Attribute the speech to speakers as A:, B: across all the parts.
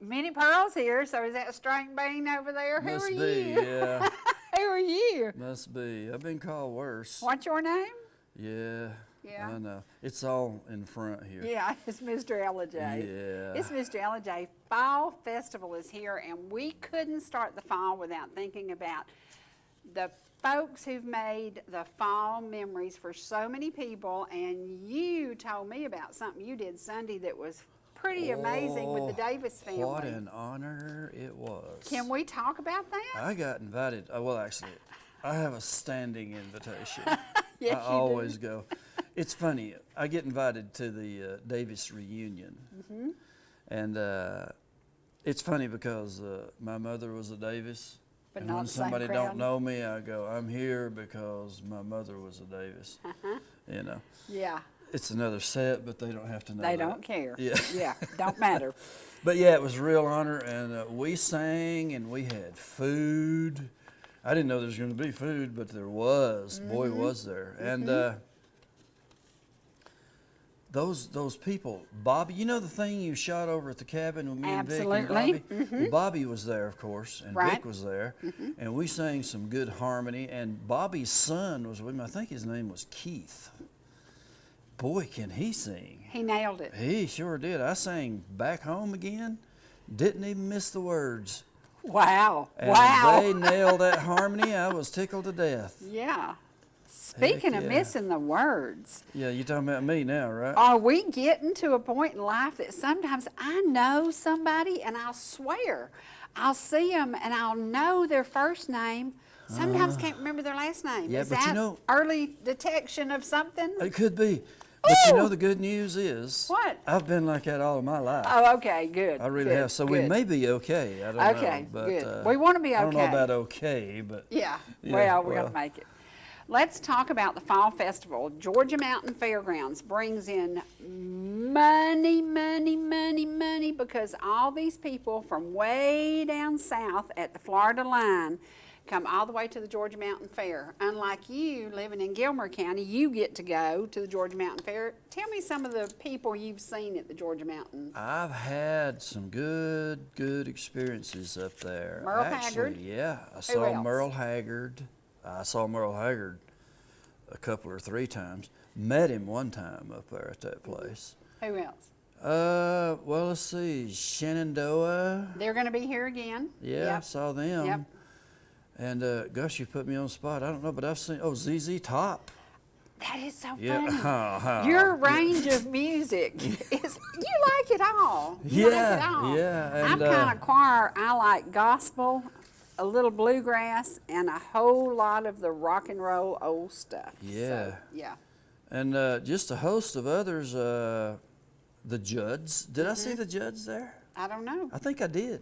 A: Minnie Pearl's here, so is that Strang Bean over there?
B: Must
A: Who are
B: be,
A: you?
B: yeah.
A: Who are you?
B: Must be. I've been called worse.
A: What's your name?
B: Yeah.
A: Yeah.
B: I know. It's all in front here.
A: Yeah, it's Mr. Ellijay.
B: Yeah.
A: It's Mr. Ellijay. Fall Festival is here, and we couldn't start the fall without thinking about the folks who've made the fall memories for so many people. And you told me about something you did Sunday that was pretty amazing with the Davis family.
B: What an honor it was.
A: Can we talk about that?
B: I got invited. Well, actually, I have a standing invitation.
A: Yes,
B: I always go. It's funny. I get invited to the Davis reunion, and it's funny because my mother was a Davis,
A: But
B: and
A: not
B: when
A: the same
B: somebody
A: crowd.
B: don't know me, I go, "I'm here because my mother was a Davis." You know,
A: Yeah.
B: it's another set, but they don't have to know.
A: They
B: that.
A: don't care.
B: Yeah.
A: Yeah, don't matter.
B: But yeah, it was a real honor, and we sang and we had food. I didn't know there was going to be food, but there was. Boy, was there. And those people, Bobby, you know the thing you shot over at the cabin with me and Vic and
A: Absolutely.
B: Bobby? Well, Bobby was there, of course, and
A: Right.
B: Vic was there, and we sang some good harmony, and Bobby's son was with me. I think his name was Keith. Boy, can he sing.
A: He nailed it.
B: He sure did. I sang Back Home Again, didn't even miss the words.
A: Wow.
B: And
A: Wow.
B: they nailed that harmony. I was tickled to death.
A: Yeah. Speaking of
B: yeah.
A: missing the words,
B: Yeah, you're talking about me now, right?
A: are we getting to a point in life that sometimes I know somebody and I'll swear I'll see them and I'll know their first name, sometimes can't remember their last name.
B: Yeah,
A: Is
B: but you
A: that
B: know-
A: early detection of something?
B: It could be. But you
A: Ooh!
B: know the good news is,
A: What?
B: I've been like that all of my life.
A: Oh, okay, good.
B: I really
A: good,
B: have. So we
A: good.
B: may be okay. I don't know.
A: Okay,
B: But,
A: good. We wanna be
B: I don't know
A: okay.
B: about okay, but
A: Yeah,
B: Yeah,
A: well, we're
B: well.
A: going to make it. Let's talk about the Fall Festival. Georgia Mountain Fairgrounds brings in money, money, money, money, because all these people from way down south at the Florida line come all the way to the Georgia Mountain Fair. Unlike you, living in Gilmer County, you get to go to the Georgia Mountain Fair. Tell me some of the people you've seen at the Georgia Mountain.
B: I've had some good experiences up there.
A: Merle
B: Actually,
A: Haggard?
B: yeah. I
A: else?
B: saw Merle Haggard. I saw Merle Haggard a couple or three times. Met him one time up there at that place.
A: Who else?
B: Well, let's see. Shenandoah.
A: They're going to be here again.
B: Yeah, I
A: Yep.
B: saw them.
A: Yep.
B: And gosh, you put me on the spot. I don't know, but I've seen ZZ Top.
A: That is so
B: Yeah.
A: funny. Your range of music is, you like it all. You like it all.
B: yeah.
A: I'm
B: And,
A: kind of choir. I like gospel, a little bluegrass, and a whole lot of the rock and roll old stuff.
B: Yeah.
A: So, yeah.
B: and just a host of others. The Judds. Did I see the Judds there?
A: I don't know.
B: I think I did.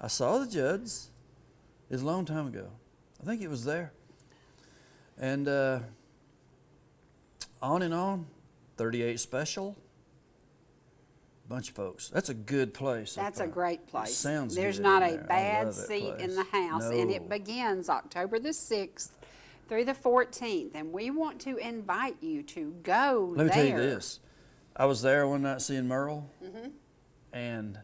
B: I saw the Judds. It was a long time ago. I think it was there. And on and on. 38 Special. Bunch of folks. That's a good place. up
A: That's a
B: there.
A: great place.
B: It sounds
A: There's
B: good
A: not
B: in
A: a
B: there. I
A: bad
B: love that
A: seat in
B: place.
A: the house, and it
B: No.
A: begins October the 6th through the 14th, and we want to invite you to go
B: Let me
A: there.
B: tell you this. I was there one night seeing Merle, and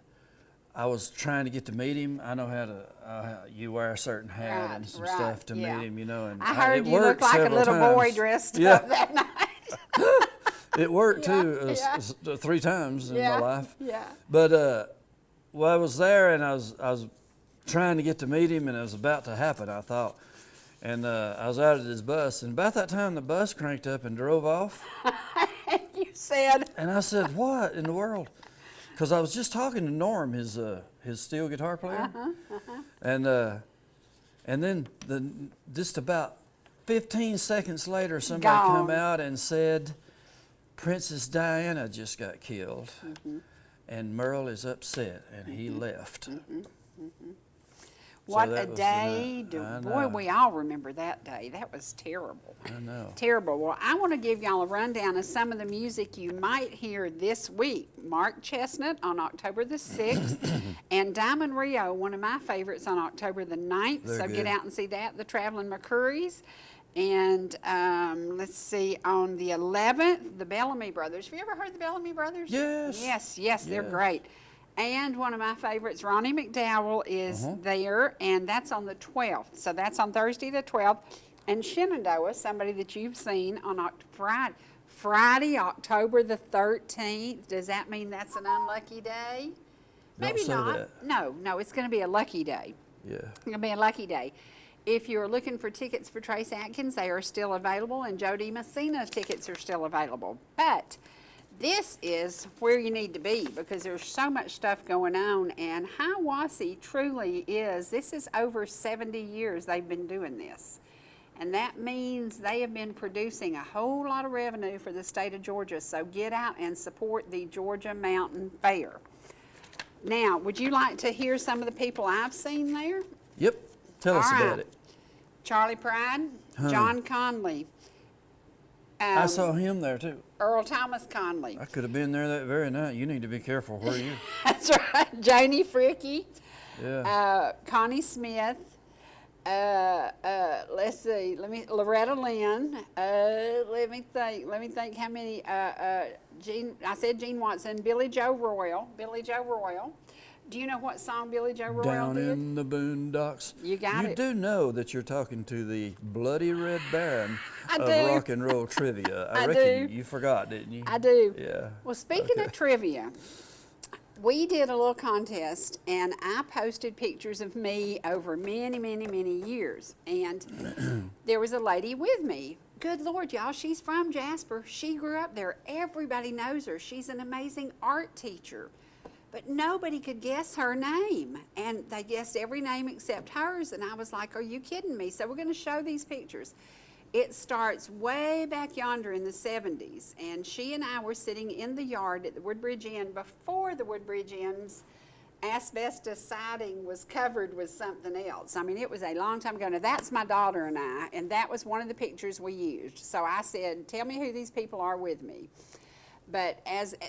B: I was trying to get to meet him. I know how to, you wear a certain hat
A: Right,
B: and some
A: right,
B: stuff to
A: yeah.
B: meet him, you know. And
A: I heard
B: it
A: you
B: worked
A: look like a
B: several
A: little boy
B: times.
A: dressed
B: Yeah.
A: up that night.
B: It worked too,
A: Yeah.
B: 3 times in my life.
A: Yeah.
B: But well, I was there, and I was trying to get to meet him, and it was about to happen, I thought. And I was out at his bus, and about that time, the bus cranked up and drove off.
A: You said,
B: And I said, "What in the world?" Because I was just talking to Norm, his steel guitar player, and then just about 15 seconds later, somebody
A: Gone.
B: come out and said, "Princess Diana just got killed, and Merle is upset, and he left."
A: what
B: that
A: a
B: was the
A: day.
B: night. I
A: Boy,
B: know.
A: we all remember that day. That was terrible.
B: I know.
A: Terrible. Well, I want to give y'all a rundown of some of the music you might hear this week. Mark Chestnut on October the 6th, and Diamond Rio, one of my favorites, on October the 9th.
B: They're
A: so
B: good.
A: get out and see that. The Traveling McCurries. And let's see, on the 11th, the Bellamy Brothers. Have you ever heard of the Bellamy Brothers?
B: Yes.
A: Yes, they're
B: Yes.
A: great. And one of my favorites, Ronnie McDowell, is there, and that's on the 12th. So that's on Thursday the 12th. And Shenandoah, somebody that you've seen on Friday, October the 13th. Does that mean that's an unlucky day? Maybe
B: Don't say
A: not.
B: that.
A: No, it's going to be a lucky day.
B: Yeah.
A: It's going to be a lucky day. If you're looking for tickets for Trace Atkins, they are still available, and Jody Messina tickets are still available. But this is where you need to be because there's so much stuff going on, and Hiawassee truly is, this is over 70 years they've been doing this. And that means they have been producing a whole lot of revenue for the state of Georgia. So get out and support the Georgia Mountain Fair. Now, would you like to hear some of the people I've seen there?
B: Yep. Tell us
A: All right.
B: about it.
A: Charlie Pride, John Conley.
B: I saw him there too.
A: Earl Thomas Conley.
B: I could have been there that very night. You need to be careful where you.
A: That's right. Janie Fricky.
B: Yeah.
A: Connie Smith. Let's see. Loretta Lynn. Let me think how many. I said Gene Watson. Billy Joe Royal. Do you know what song Billy Joe Royal
B: Down
A: did?
B: in the boondocks.
A: You got it.
B: You do know that you're talking to the Bloody Red Baron of
A: do.
B: rock and roll trivia. I
A: I
B: reckon
A: do.
B: you forgot, didn't you?
A: I do.
B: Yeah.
A: Well, speaking of trivia, we did a little contest, and I posted pictures of me over many, many, many years. And there was a lady with me. Good Lord, y'all, she's from Jasper. She grew up there. Everybody knows her. She's an amazing art teacher. But nobody could guess her name. And they guessed every name except hers. And I was like, are you kidding me? So we're going to show these pictures. It starts way back yonder in the 70s. And she and I were sitting in the yard at the Woodbridge Inn before the Woodbridge Inn's asbestos siding was covered with something else. I mean, it was a long time ago. Now, that's my daughter and I. And that was one of the pictures we used. So I said, tell me who these people are with me. But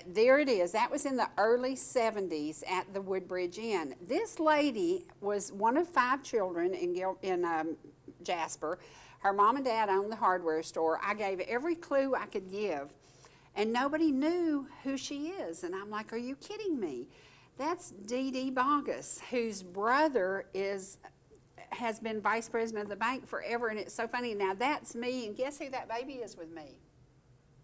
A: there it is. That was in the early 70s at the Woodbridge Inn. This lady was one of 5 children in Jasper. Her mom and dad owned the hardware store. I gave every clue I could give, and nobody knew who she is. And I'm like, are you kidding me? That's Dee Dee Bogus, whose brother has been vice president of the bank forever, and it's so funny. Now, that's me, and guess who that baby is with me?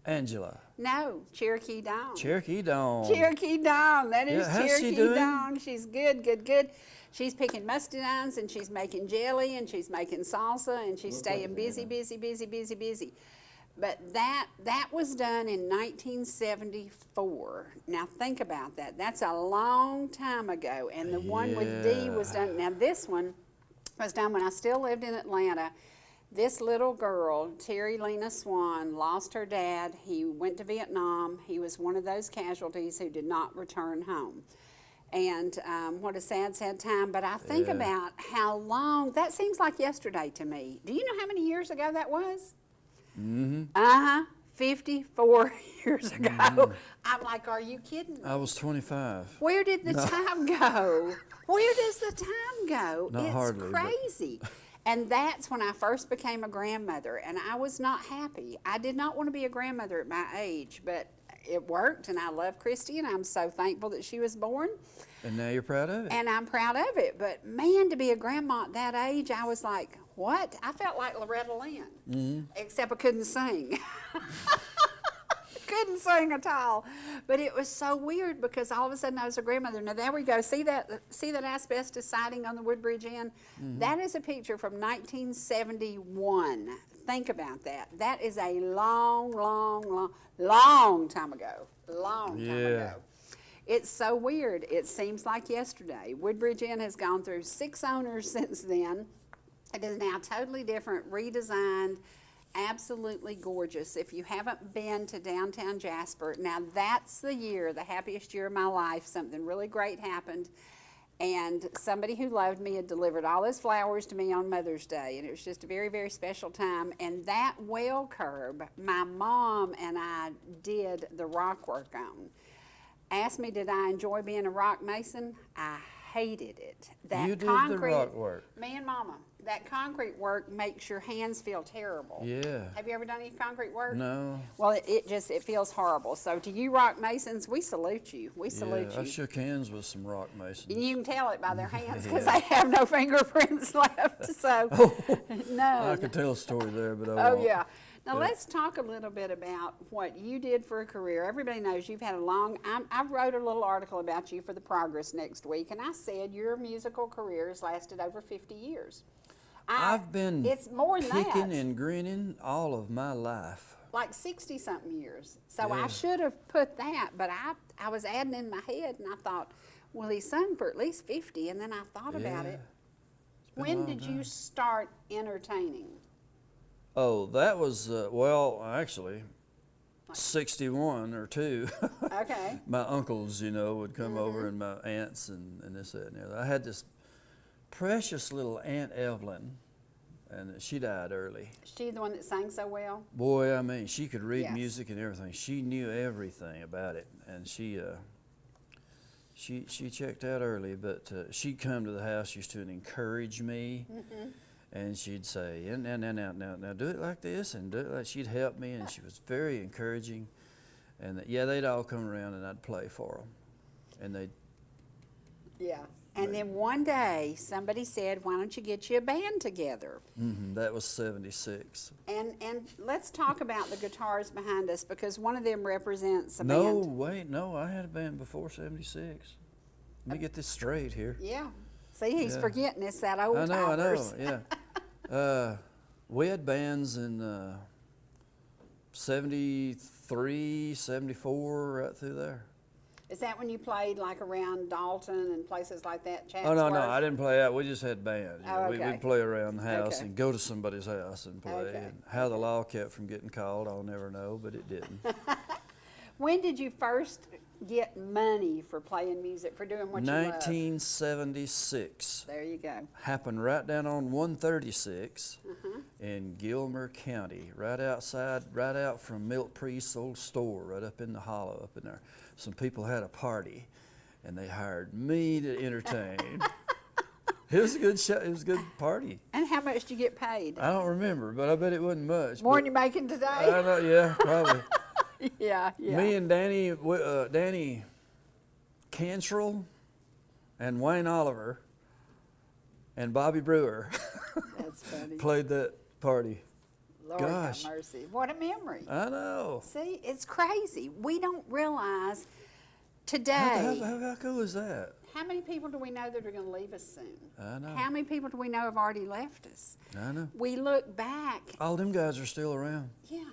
B: Angela.
A: No, Cherokee Dawn.
B: Cherokee Dawn.
A: Cherokee Dawn. That is
B: Yeah, how's she
A: Cherokee
B: doing?
A: Dawn. She's good. She's picking muscadines, and she's making jelly, and she's making salsa, and she's staying busy. But that was done in 1974. Now think about that. That's a long time ago. And the one with Dee was done. Now this one was done when I still lived in Atlanta. This little girl, Terry Lena Swan, lost her dad. He went to Vietnam. He was one of those casualties who did not return home. And what a sad, sad time. But I think about how long, that seems like yesterday to me. Do you know how many years ago that was? 54 years ago. I'm like, are you kidding me?
B: I was 25.
A: Where did the time go? Where does the time go?
B: Not
A: it's
B: hardly, but-
A: crazy. And that's when I first became a grandmother, and I was not happy. I did not want to be a grandmother at my age, but it worked, and I love Christy, and I'm so thankful that she was born.
B: And now you're proud of it.
A: And I'm proud of it. But man, to be a grandma at that age, I was like, what? I felt like Loretta Lynn, except I couldn't sing. Couldn't sing at all. But it was so weird because all of a sudden I was a grandmother. Now there we go. See that asbestos siding on the Woodbridge Inn? That is a picture from 1971. Think about that. That is a long time ago. Long time ago. It's so weird. It seems like yesterday. Woodbridge Inn has gone through 6 owners since then. It is now totally different, redesigned, absolutely gorgeous. If you haven't been to downtown Jasper, now that's the year, the happiest year of my life. Something really great happened. And somebody who loved me had delivered all those flowers to me on Mother's Day. And it was just a very, very special time. And that well curb, my mom and I did the rock work on. Asked me, did I enjoy being a rock mason? I hated it. That
B: You did
A: concrete,
B: the rock work.
A: Me and Mama. That concrete work makes your hands feel terrible.
B: Yeah.
A: Have you ever done any concrete work?
B: No.
A: Well, it feels horrible. So to you rock masons, we salute you. We salute
B: Yeah,
A: you.
B: I've shook hands with some rock masons.
A: And you can tell it by their hands because
B: Yeah.
A: they have no fingerprints left. So, no.
B: I could tell a story there, but I
A: Oh,
B: won't.
A: yeah. Now,
B: Yeah.
A: let's talk a little bit about what you did for a career. Everybody knows you've had a long, I wrote a little article about you for the Progress next week, and I said your musical career has lasted over 50 years.
B: I've been
A: It's more than
B: kicking
A: that.
B: and grinning all of my life.
A: Like 60-something years. So
B: Yeah.
A: I should have put that, but I was adding in my head, and I thought, well, he's sung for at least 50, and then I thought about
B: Yeah.
A: it.
B: It's been a
A: When
B: long
A: did you
B: time.
A: start entertaining?
B: Oh, that was, well, actually, 61 or 2.
A: Okay.
B: My uncles, would come over, and my aunts and this, that, and the other. I had this precious little Aunt Evelyn, and she died early.
A: She the one that sang so well?
B: Boy, I mean, she could read
A: Yes.
B: music and everything. She knew everything about it, and she checked out early. But she'd come to the house just to encourage me, and she'd say, "Now, do it like this, and do it like." She'd help me, and she was very encouraging. And they'd all come around, and I'd play for them, and they'd.
A: Yeah. And then one day, somebody said, why don't you get you a band together?
B: That was 76.
A: And let's talk about the guitars behind us, because one of them represents a
B: No,
A: band.
B: wait, no, I had a band before 76. Let me get this straight here.
A: Yeah. See, he's
B: Yeah.
A: forgetting it's that old
B: I know,
A: timers.
B: yeah. We had bands in 73, 74, right through there.
A: Is that when you played like around Dalton and places like that?
B: Oh, no,
A: Chatsworth?
B: I didn't play out. We just had bands.
A: Oh, okay.
B: We'd play around the house
A: Okay.
B: and go to somebody's house and play.
A: Okay.
B: And how the law kept from getting called, I'll never know, but it didn't.
A: When did you first get money for playing music, for doing what you love?
B: 1976.
A: There you go.
B: Happened right down on 136
A: Mm-hmm.
B: in Gilmer County, right out from Milt Priest's old store, right up in the hollow up in there. Some people had a party, and they hired me to entertain. It was a good show. It was a good party.
A: And how much did you get paid?
B: I don't remember, but I bet it wasn't much.
A: More
B: but
A: than you're making today?
B: I know, yeah, probably.
A: Yeah.
B: Me and Danny Cantrell and Wayne Oliver and Bobby Brewer
A: That's funny.
B: played that party.
A: Lord
B: Gosh.
A: have mercy. What a memory.
B: I know.
A: See, it's crazy. We don't realize
B: How,
A: today,
B: how cool is that?
A: how many people do we know that are going to leave us soon?
B: I know.
A: How many people do we know have already left us?
B: I know.
A: We look back.
B: All them guys are still around.
A: Yeah.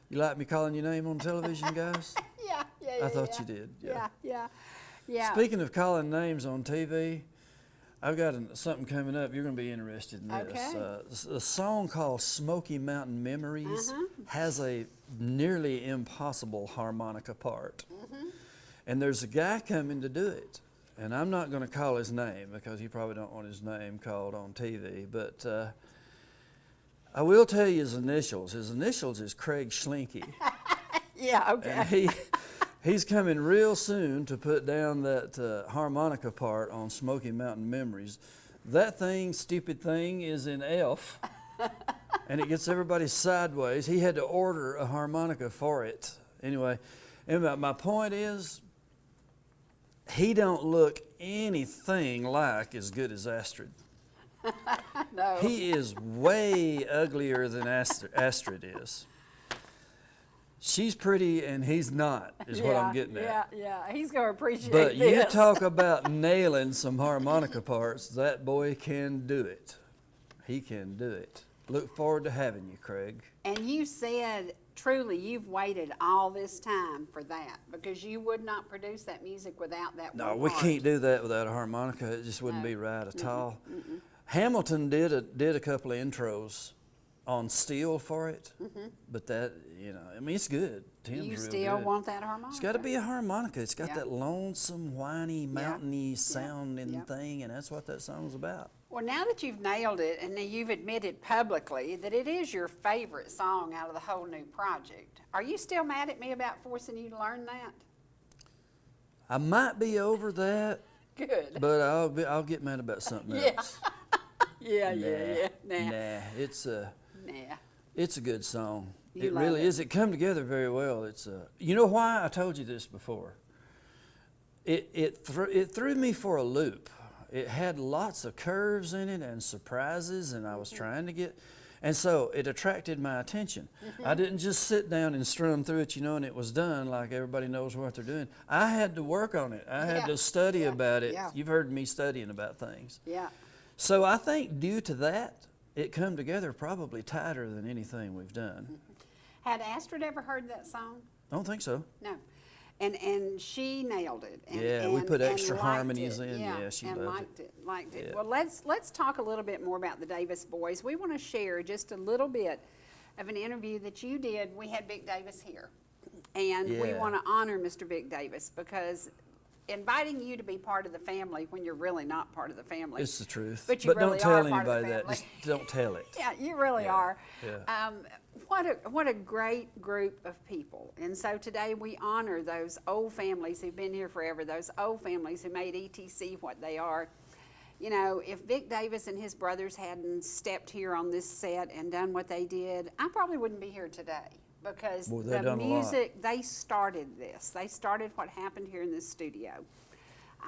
B: You like me calling your name on television, guys?
A: Yeah.
B: I thought you did.
A: Yeah.
B: Speaking of calling names on TV, I've got something coming up. You're going to be interested in this.
A: Okay.
B: A song called Smoky Mountain Memories has a nearly impossible harmonica part. And there's a guy coming to do it. And I'm not going to call his name because he probably don't want his name called on TV. But I will tell you his initials. His initials is Craig Schlinky.
A: Yeah, okay.
B: And he's coming real soon to put down that harmonica part on Smoky Mountain Memories. That thing, stupid thing, is in F, and it gets everybody sideways. He had to order a harmonica for it. Anyway, my point is, he don't look anything like as good as Astrid.
A: No.
B: He is way uglier than Astrid is. She's pretty and he's not, is what I'm getting at.
A: Yeah. He's going to appreciate
B: But
A: this.
B: you talk about nailing some harmonica parts, that boy can do it. He can do it. Look forward to having you, Craig.
A: And you said, truly, you've waited all this time for that, because you would not produce that music without that
B: No,
A: one
B: we
A: part.
B: can't do that without a harmonica. It just wouldn't
A: No.
B: be right at all. Hamilton did a couple of intros on steel for it, but that, I mean, it's good. Tim's
A: You
B: real
A: still
B: good.
A: want that harmonica?
B: It's got to be a harmonica. It's got
A: Yeah.
B: that lonesome, whiny, mountainy sounding
A: Yeah.
B: thing, and that's what that song's about.
A: Well, now that you've nailed it, and that you've admitted publicly that it is your favorite song out of the whole new project, are you still mad at me about forcing you to learn that?
B: I might be over that,
A: Good.
B: But I'll get mad about something else.
A: Yeah. Nah.
B: Nah, it's a good song.
A: You
B: It
A: love
B: really
A: it.
B: is. It come together very well. It's you know why? I told you this before. It threw me for a loop. It had lots of curves in it and surprises, and I was trying to get, and so it attracted my attention. I didn't just sit down and strum through it, and it was done like everybody knows what they're doing. I had to work on it. I had to study about it.
A: Yeah.
B: You've heard me studying about things.
A: Yeah.
B: So I think due to that, it come together probably tighter than anything we've done.
A: Had Astrid ever heard that song?
B: I don't think so.
A: No. And she nailed it. And,
B: Yeah, we put
A: and
B: extra
A: liked
B: harmonies
A: it.
B: in. Yeah, she
A: and
B: loved
A: liked it.
B: Yeah.
A: Well, let's talk a little bit more about the Davis boys. We want to share just a little bit of an interview that you did. We had Vic Davis here, and we
B: Yeah.
A: want to honor Mr. Vic Davis because inviting you to be part of the family when you're really not part of the family.
B: It's the truth.
A: But you
B: don't
A: really
B: tell
A: are part of the
B: anybody that.
A: family.
B: Just don't tell it.
A: Yeah, you really
B: Yeah,
A: are.
B: yeah.
A: What a great group of people. And so today we honor those old families who've been here forever, those old families who made ETC what they are. If Vic Davis and his brothers hadn't stepped here on this set and done what they did, I probably wouldn't be here today because
B: Boy, they've
A: the
B: done a lot.
A: music, they started this. They started what happened here in this studio.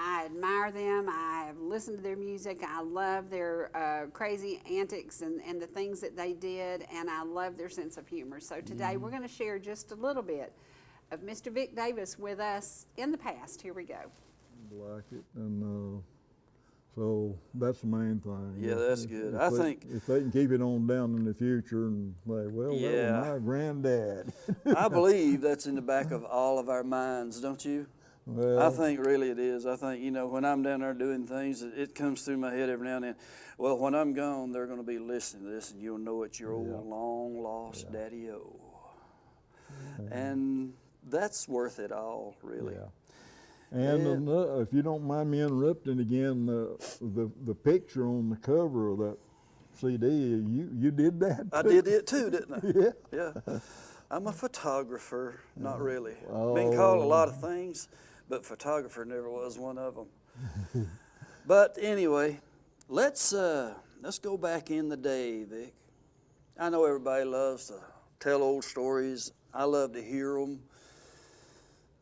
A: I admire them. I have listened to their music. I love their crazy antics and the things that they did, and I love their sense of humor. So today we're going to share just a little bit of Mr. Vic Davis with us in the past. Here we go.
C: Like it, and so that's the main thing.
B: Yeah, that's good. I think
C: if they can keep it on down in the future and say, well, that
B: Yeah.
C: was my granddad.
B: I believe that's in the back of all of our minds, don't you?
C: Well,
B: I think really it is. I think, when I'm down there doing things, it comes through my head every now and then. Well, when I'm gone, they're going to be listening to this, and you'll know it's your old long-lost Daddy-O. And that's worth it all, really.
C: yeah. And if you don't mind me interrupting again, the picture on the cover of that CD, you did that
B: I
C: too?
B: did it too, didn't I?
C: Yeah.
B: Yeah. I'm a photographer, not really.
C: Oh.
B: Been called a lot of things, but photographer never was one of them. But anyway, let's go back in the day, Vic. I know everybody loves to tell old stories. I love to hear them.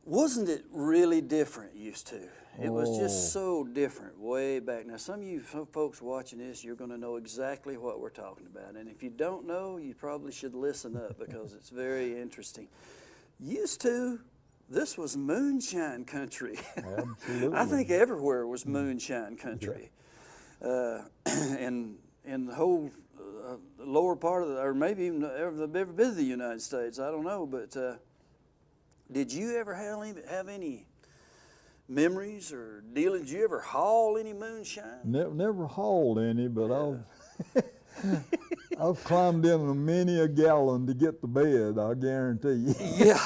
B: Wasn't it really different used to? It was just so different way back. Now, some folks watching this, you're going to know exactly what we're talking about. And if you don't know, you probably should listen up because it's very interesting. Used to, this was moonshine country.
C: Absolutely.
B: I think everywhere was moonshine country. And the whole lower part of or maybe even every bit of the United States, I don't know. But did you ever have any memories or dealings? Did you ever haul any moonshine?
C: Never hauled any, but I've climbed in many a gallon to get to bed, I guarantee you.
B: Yeah.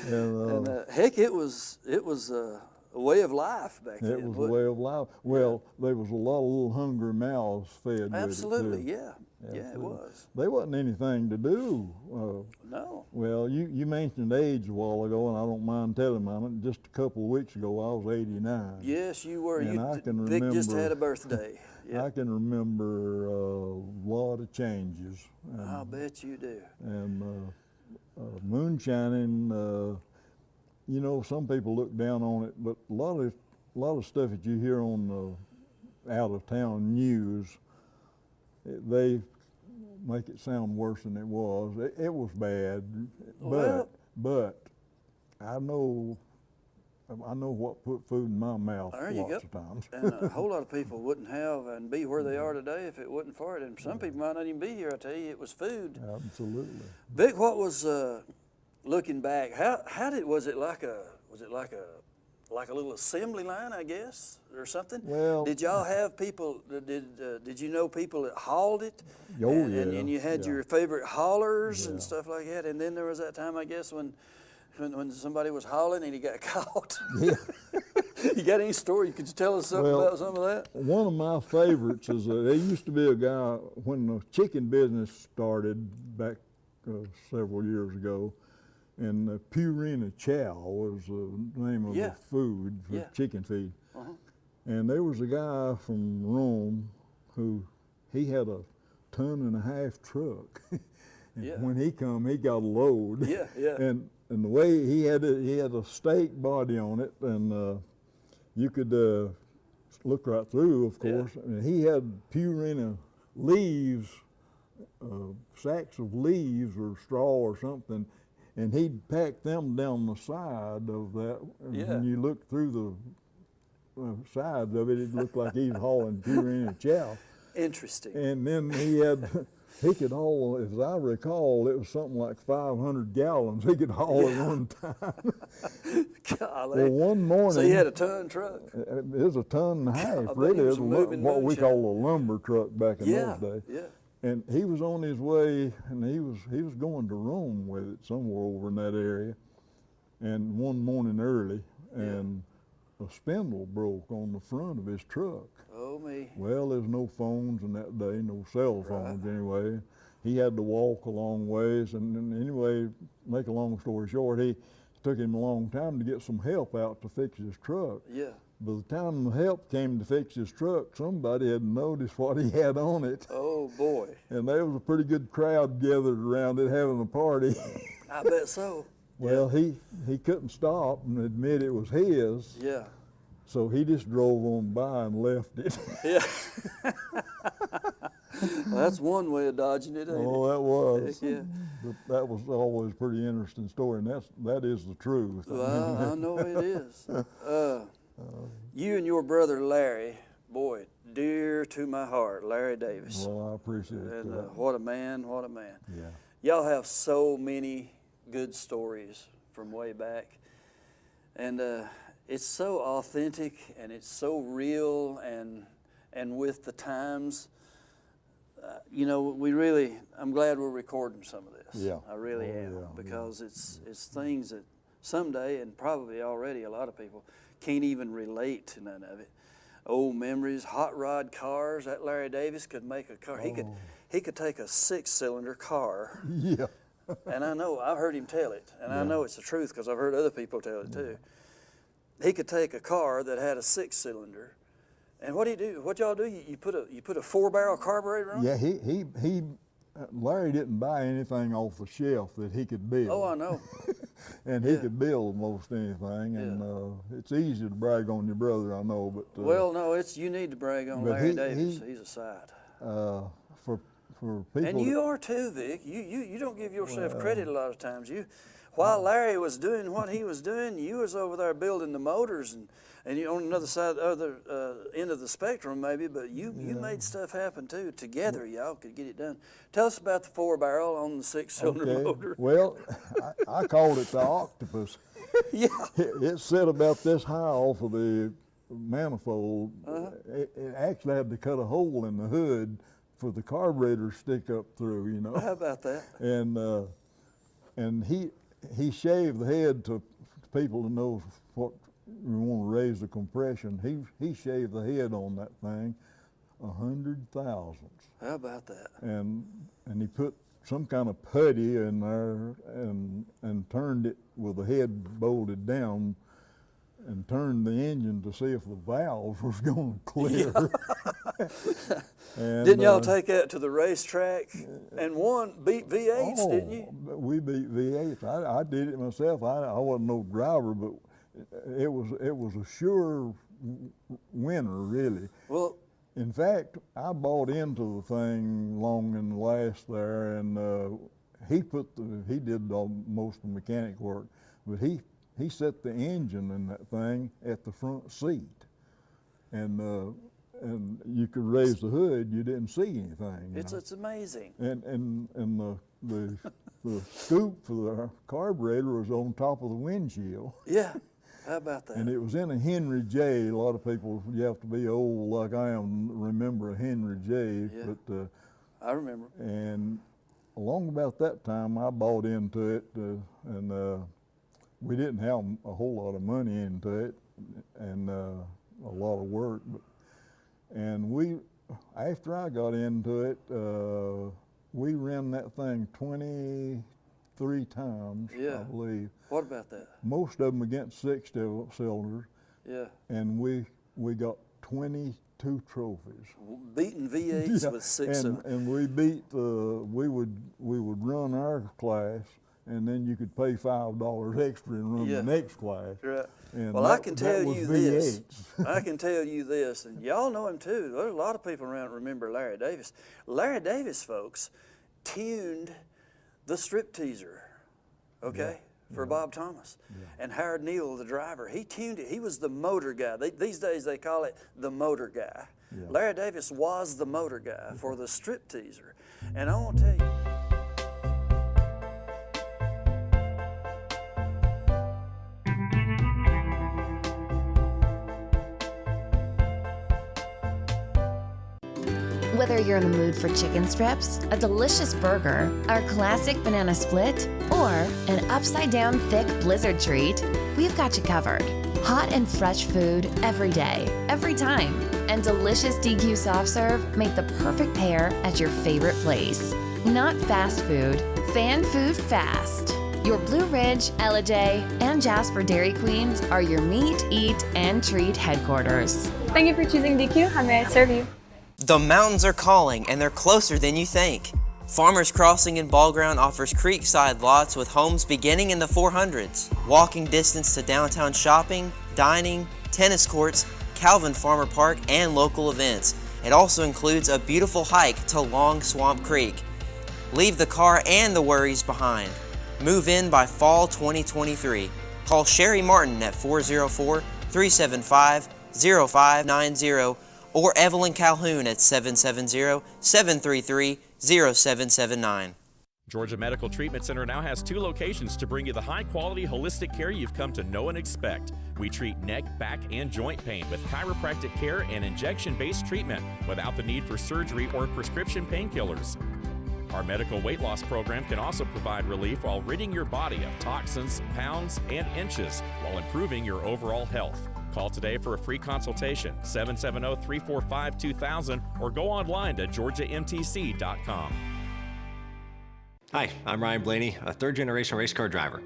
C: And,
B: And heck, it was a way of life back then.
C: it was a
B: wasn't
C: way of life. Well, there was a lot of little hungry mouths fed
B: Absolutely,
C: with it, too.
B: yeah. Yeah, it
C: Absolutely.
B: was.
C: There wasn't anything to do.
B: No.
C: Well, you mentioned age a while ago, and I don't mind telling on it. Just a couple of weeks ago, I was 89.
B: Yes, you were.
C: And I can
B: Vic just
C: remember-
B: had a birthday. Yeah.
C: I can remember a lot of changes.
B: I'll bet you do.
C: And moonshining, some people look down on it, but a lot of stuff that you hear on the out of town news, they make it sound worse than it was. It was bad,
B: Well-
C: but I know what put food in my mouth
B: There you
C: lots
B: go.
C: of times.
B: And a whole lot of people wouldn't have and be where they are today if it wasn't for it. And some people might not even be here. I tell you, it was food.
C: Absolutely.
B: Vic, what was looking back? Was it like a little assembly line, I guess, or something?
C: Well-
B: did y'all have people? Did you know people that hauled it?
C: Oh,
B: And you
C: yeah,
B: had
C: yeah.
B: your favorite haulers and
C: Yeah.
B: stuff like that. And then there was that time, I guess, when somebody was hauling and he got caught.
C: Yeah.
B: You got any story? Could you tell us something
C: Well,
B: about some of that?
C: One of my favorites is there used to be a guy when the chicken business started back several years ago, and Purina Chow was the name of
B: Yeah.
C: the food for
B: Yeah.
C: chicken feed. And there was a guy from Rome who, he had a 1.5-ton truck.
B: Yeah.
C: When he come, he got a load.
B: Yeah, yeah.
C: And the way he had it, he had a stake body on it, and you could look right through, of course.
B: Yeah.
C: And he had Purina leaves, sacks of leaves or straw or something, and he'd pack them down the side of that. And
B: Yeah.
C: when you look through the sides of it, it looked like he was hauling Purina chow.
B: Interesting.
C: And then he could haul, as I recall, it was something like 500 gallons he could haul at one time.
B: Golly.
C: Well, one morning.
B: So you had a ton truck?
C: It was a 1.5 tons,
B: God,
C: really.
B: he
C: It
B: was
C: was
B: moving
C: what we
B: moonshine.
C: call a lumber truck back in
B: Yeah,
C: those days.
B: yeah.
C: And he was on his way, and he was going to Rome with it, somewhere over in that area. And one morning early, and a spindle broke on the front of his truck.
B: Oh, me.
C: Well, there's no phones in that day, no cell phones anyway. He had to walk a long ways, and anyway, make a long story short, he took him a long time to get some help out to fix his truck.
B: Yeah.
C: By the time the help came to fix his truck, somebody had noticed what he had on it.
B: Oh, boy.
C: And there was a pretty good crowd gathered around it having a party.
B: I bet so.
C: Well, he couldn't stop and admit it was his,
B: Yeah.
C: so he just drove on by and left it.
B: Yeah. Well, that's one way of dodging it, ain't
C: Oh, that was.
B: Heck yeah.
C: But that was always a pretty interesting story, and that is the truth.
B: Well, I know it is. You and your brother Larry, boy, dear to my heart, Larry Davis.
C: Well, I appreciate
B: And
C: that.
B: what a man, what a man.
C: Yeah.
B: Y'all have so many good stories from way back. And it's so authentic and it's so real and with the times. You know, I'm glad we're recording some of this.
C: Yeah.
B: I really
C: Oh,
B: am,
C: yeah,
B: because it's things that someday, and probably already, a lot of people can't even relate to none of it. Old memories, hot rod cars. That Larry Davis could make a car. He could take a 6-cylinder car,
C: Yeah.
B: and I've heard him tell it, and I know it's the truth because I've heard other people tell it too. He could take a car that had a 6-cylinder. And what do you do? What y'all do? You put a 4-barrel carburetor on?
C: Yeah, Larry didn't buy anything off the shelf that he could build.
B: Oh, I know.
C: And he could build most anything, and it's easy to brag on your brother, I know, but
B: Well, no, you need to brag on
C: but
B: Larry Davis. He's a sight.
C: for people.
B: And you are too, Vic. You don't give yourself credit a lot of times. While Larry was doing what he was doing, you was over there building the motors and you on another side, other end of the spectrum maybe, but you made stuff happen too. Together, y'all could get it done. Tell us about the 4-barrel on the 6-cylinder motor.
C: Well, I called it the octopus.
B: Yeah.
C: It set about this high off of the manifold. It actually had to cut a hole in the hood for the carburetor to stick up through, you know.
B: How about that?
C: And he shaved the head to people who know what you want to raise the compression. He shaved the head on that thing 100,000.
B: How about that?
C: And he put some kind of putty in there and turned it with the head bolted down and turned the engine to see if the valves was going to clear. And,
B: didn't y'all take that to the racetrack and beat V8s, didn't you?
C: We beat V8s. I did it myself. I wasn't no driver, but it was a sure winner, really.
B: Well,
C: in fact, I bought into the thing long and last there, and he did most of the mechanic work, but he set the engine in that thing at the front seat, and you could raise the hood, you didn't see anything.
B: it's amazing.
C: And the scoop for the carburetor was on top of the windshield.
B: Yeah. How about that?
C: And it was in a Henry J. A lot of people, you have to be old like I am, to remember a Henry J.
B: Yeah.
C: But
B: I remember.
C: and along about that time, I bought into it, and we didn't have a whole lot of money into it, and a lot of work. And after I got into it, we ran that thing 23 times, I believe.
B: What about that?
C: Most of them against 6 cylinders.
B: Yeah.
C: And we we got 22 trophies.
B: Beating V8s
C: Yeah,
B: with 6 of them.
C: and we beat we would run our class, and then you could pay $5 extra and run
B: Yeah.
C: the next class.
B: Right.
C: And
B: Well,
C: that,
B: I can
C: that
B: tell
C: was
B: you this.
C: V8s.
B: I can tell you this, and y'all know him too. There's a lot of people around that remember Larry Davis. Larry Davis, folks, tuned the strip teaser, okay, for Bob Thomas. And Howard Neal, the driver, he tuned it. He was the motor guy. These days they call it the motor guy.
C: Yeah.
B: Larry Davis was the motor guy for the strip teaser. And I want to tell you,
D: Whether you're in the mood for chicken strips, a delicious burger, our classic banana split, or an upside-down thick blizzard treat, we've got you covered. Hot and fresh food every day, every time, and delicious DQ soft serve make the perfect pair at your favorite place. Not fast food, fan food fast. Your Blue Ridge, Ellijay, and Jasper Dairy Queens are your meet, eat, and treat headquarters.
E: Thank you for choosing DQ. How may I serve you?
F: The mountains are calling, and they're closer than you think. Farmers Crossing in Ball Ground offers creekside lots with homes beginning in the 400s. Walking distance to downtown shopping, dining, tennis courts, Calvin Farmer Park, and local events. It also includes a beautiful hike to Long Swamp Creek. Leave the car and the worries behind. Move in by fall 2023. Call Cherie Martin at 404-375-0590 or Evelyn Calhoun at 770-733-0779.
G: Georgia Medical Treatment Center now has 2 locations to bring you the high-quality holistic care you've come to know and expect. We treat neck, back, and joint pain with chiropractic care and injection-based treatment without the need for surgery or prescription painkillers. Our medical weight loss program can also provide relief while ridding your body of toxins, pounds, and inches while improving your overall health. Call today for a free consultation, 770-345-2000, or go online to georgiamtc.com.
H: Hi, I'm Ryan Blaney, a third-generation race car driver,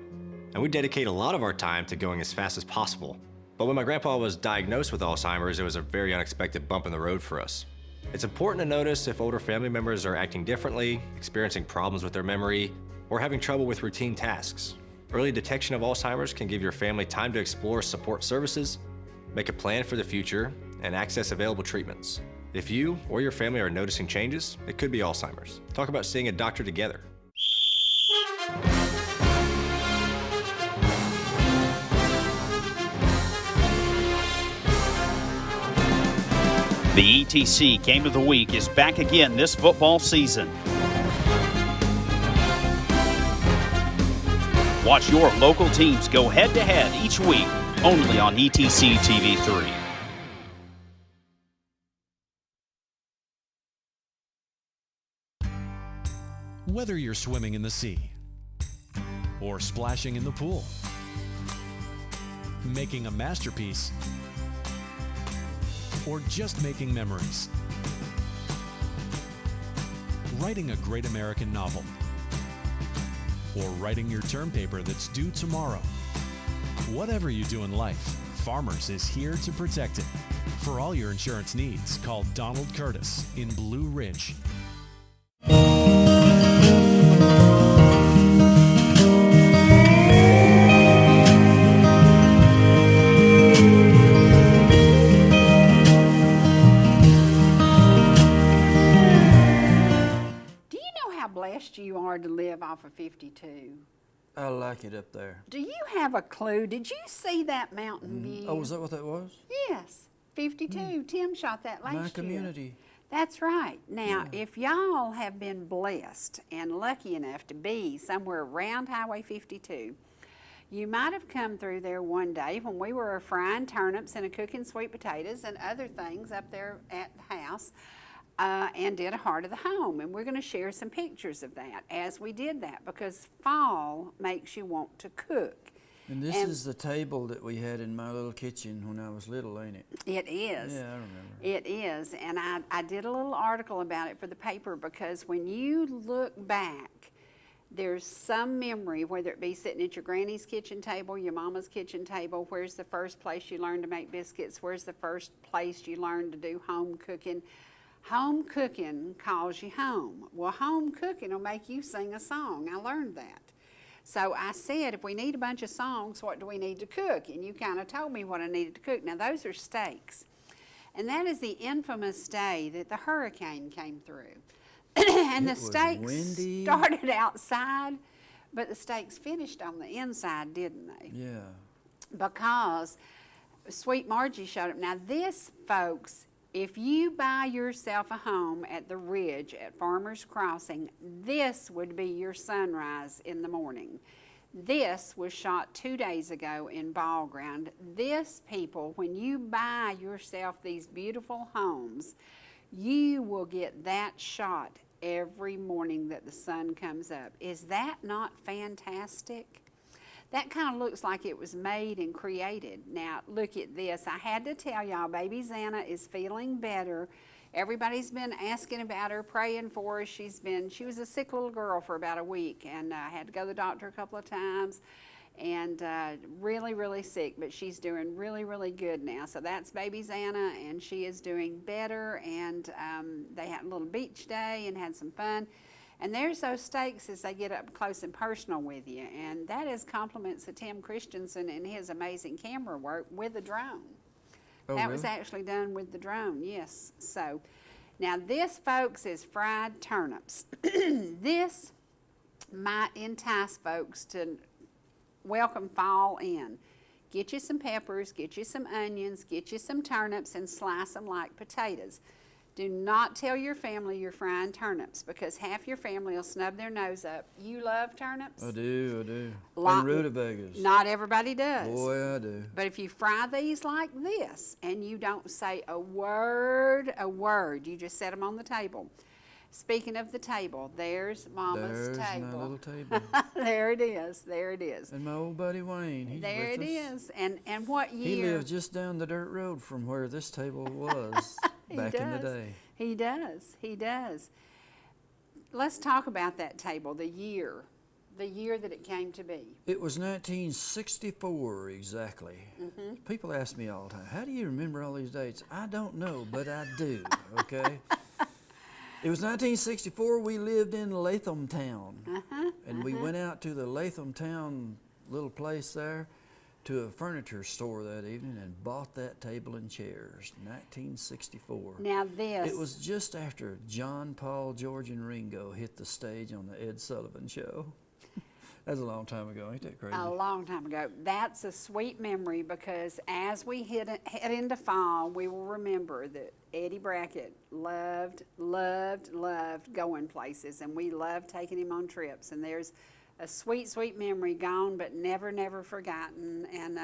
H: and we dedicate a lot of our time to going as fast as possible. But when my grandpa was diagnosed with Alzheimer's, it was a very unexpected bump in the road for us. It's important to notice if older family members are acting differently, experiencing problems with their memory, or having trouble with routine tasks. Early detection of Alzheimer's can give your family time to explore support services, make a plan for the future, and access available treatments. If you or your family are noticing changes, it could be Alzheimer's. Talk about seeing a doctor together.
I: The ETC Game of the Week is back again this football season. Watch your local teams go head-to-head each week, only on ETC TV3.
J: Whether you're swimming in the sea, or splashing in the pool, making a masterpiece, or just making memories, writing a great American novel, or writing your term paper that's due tomorrow. Whatever you do in life, Farmers is here to protect it. For all your insurance needs, call Donald Curtis in Blue Ridge.
A: Blessed you are to live off of 52.
B: I like it up there.
A: Do you have a clue? Did you see that mountain view?
B: Oh, was that what that was?
A: Yes, 52. Tim shot that last year.
B: My community.
A: That's right. Now, if y'all have been blessed and lucky enough to be somewhere around Highway 52, you might have come through there one day when we were frying turnips and cooking sweet potatoes and other things up there at the house. And did a heart of the home, and we're going to share some pictures of that as we did that, because fall makes you want to cook.
B: And this is the table that we had in my little kitchen when I was little, ain't it?
A: It is.
B: Yeah, I remember.
A: It is, and I did a little article about it for the paper, because when you look back there's some memory, whether it be sitting at your granny's kitchen table, your mama's kitchen table. Where's the first place you learned to make biscuits? Where's the first place you learned to do home cooking? Home cooking calls you home. Well, home cooking will make you sing a song. I learned that. So I said, if we need a bunch of songs, what do we need to cook? And you kind of told me what I needed to cook. Now, those are steaks. And that is the infamous day that the hurricane came through. And the steaks started outside, but the steaks finished on the inside, didn't they?
B: Yeah.
A: Because Sweet Margie showed up. Now this, folks, if you buy yourself a home at the Ridge at Farmers Crossing, this would be your sunrise in the morning. This was shot 2 days ago in Ball Ground. This, people, when you buy yourself these beautiful homes, you will get that shot every morning that the sun comes up. Is that not fantastic? That kind of looks like it was made and created. Now, look at this. I had to tell y'all, baby Xana is feeling better. Everybody's been asking about her, praying for her. She was a sick little girl for about a week, and I had to go to the doctor a couple of times, and really, really sick, but she's doing really, really good now. So that's baby Xana, and she is doing better, and they had a little beach day and had some fun. And there's those steaks as they get up close and personal with you, and that is compliments to Tim Christensen and his amazing camera work with the drone.
B: Oh,
A: that
B: really?
A: was actually done with the drone, yes. So now this, folks, is fried turnips. This might entice folks to welcome fall in. Get you some peppers, get you some onions, get you some turnips, and slice them like potatoes. Do not tell your family you're frying turnips, because half your family will snub their nose up. You love turnips?
B: I do, I do.
A: Lot-
B: And rutabagas.
A: Not everybody does.
B: Boy, I do.
A: But if you fry these like this and you don't say a word, you just set them on the table. Speaking of the table, there's Mama's
B: There's
A: table.
B: my little table.
A: There it is. There it is.
B: And my old buddy Wayne, he's
A: There
B: with
A: it
B: us.
A: is. And what year?
B: He lives just down the dirt road from where this table was back in the day.
A: He does. He does. Let's talk about that table, the year that it came to be.
B: It was 1964 exactly.
A: Mm-hmm.
B: People ask me all the time, how do you remember all these dates? I don't know, but I do, okay? It was 1964. We lived in Latham Town. And we went out to the Latham Town little place there to a furniture store that evening and bought that table and chairs. 1964.
A: Now this.
B: It was just after John, Paul, George, and Ringo hit the stage on the Ed Sullivan Show. That was a long time ago. Ain't that crazy?
A: A long time ago. That's a sweet memory, because as we head into fall, we will remember that Eddie Brackett loved going places, and we loved taking him on trips. And there's a sweet, sweet memory, gone but never, never forgotten, and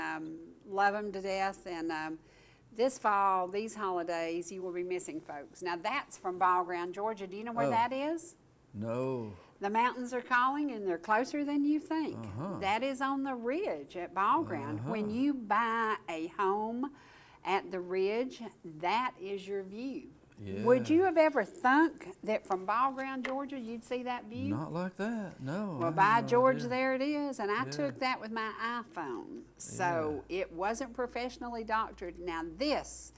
A: love him to death. And this fall, these holidays, you will be missing folks. Now that's from Ball Ground, Georgia. Do you know where that is?
B: No.
A: The mountains are calling, and they're closer than you think. That is on the Ridge at Ball Ground. When you buy a home at the Ridge, that is your view.
B: Yeah.
A: Would you have ever thunk that from Ball Ground, Georgia, you'd see that view?
B: Not like that, no.
A: Well,
B: I
A: by
B: had no
A: George,
B: idea.
A: there it is, and I took that with my iPhone. So it wasn't professionally doctored. Now this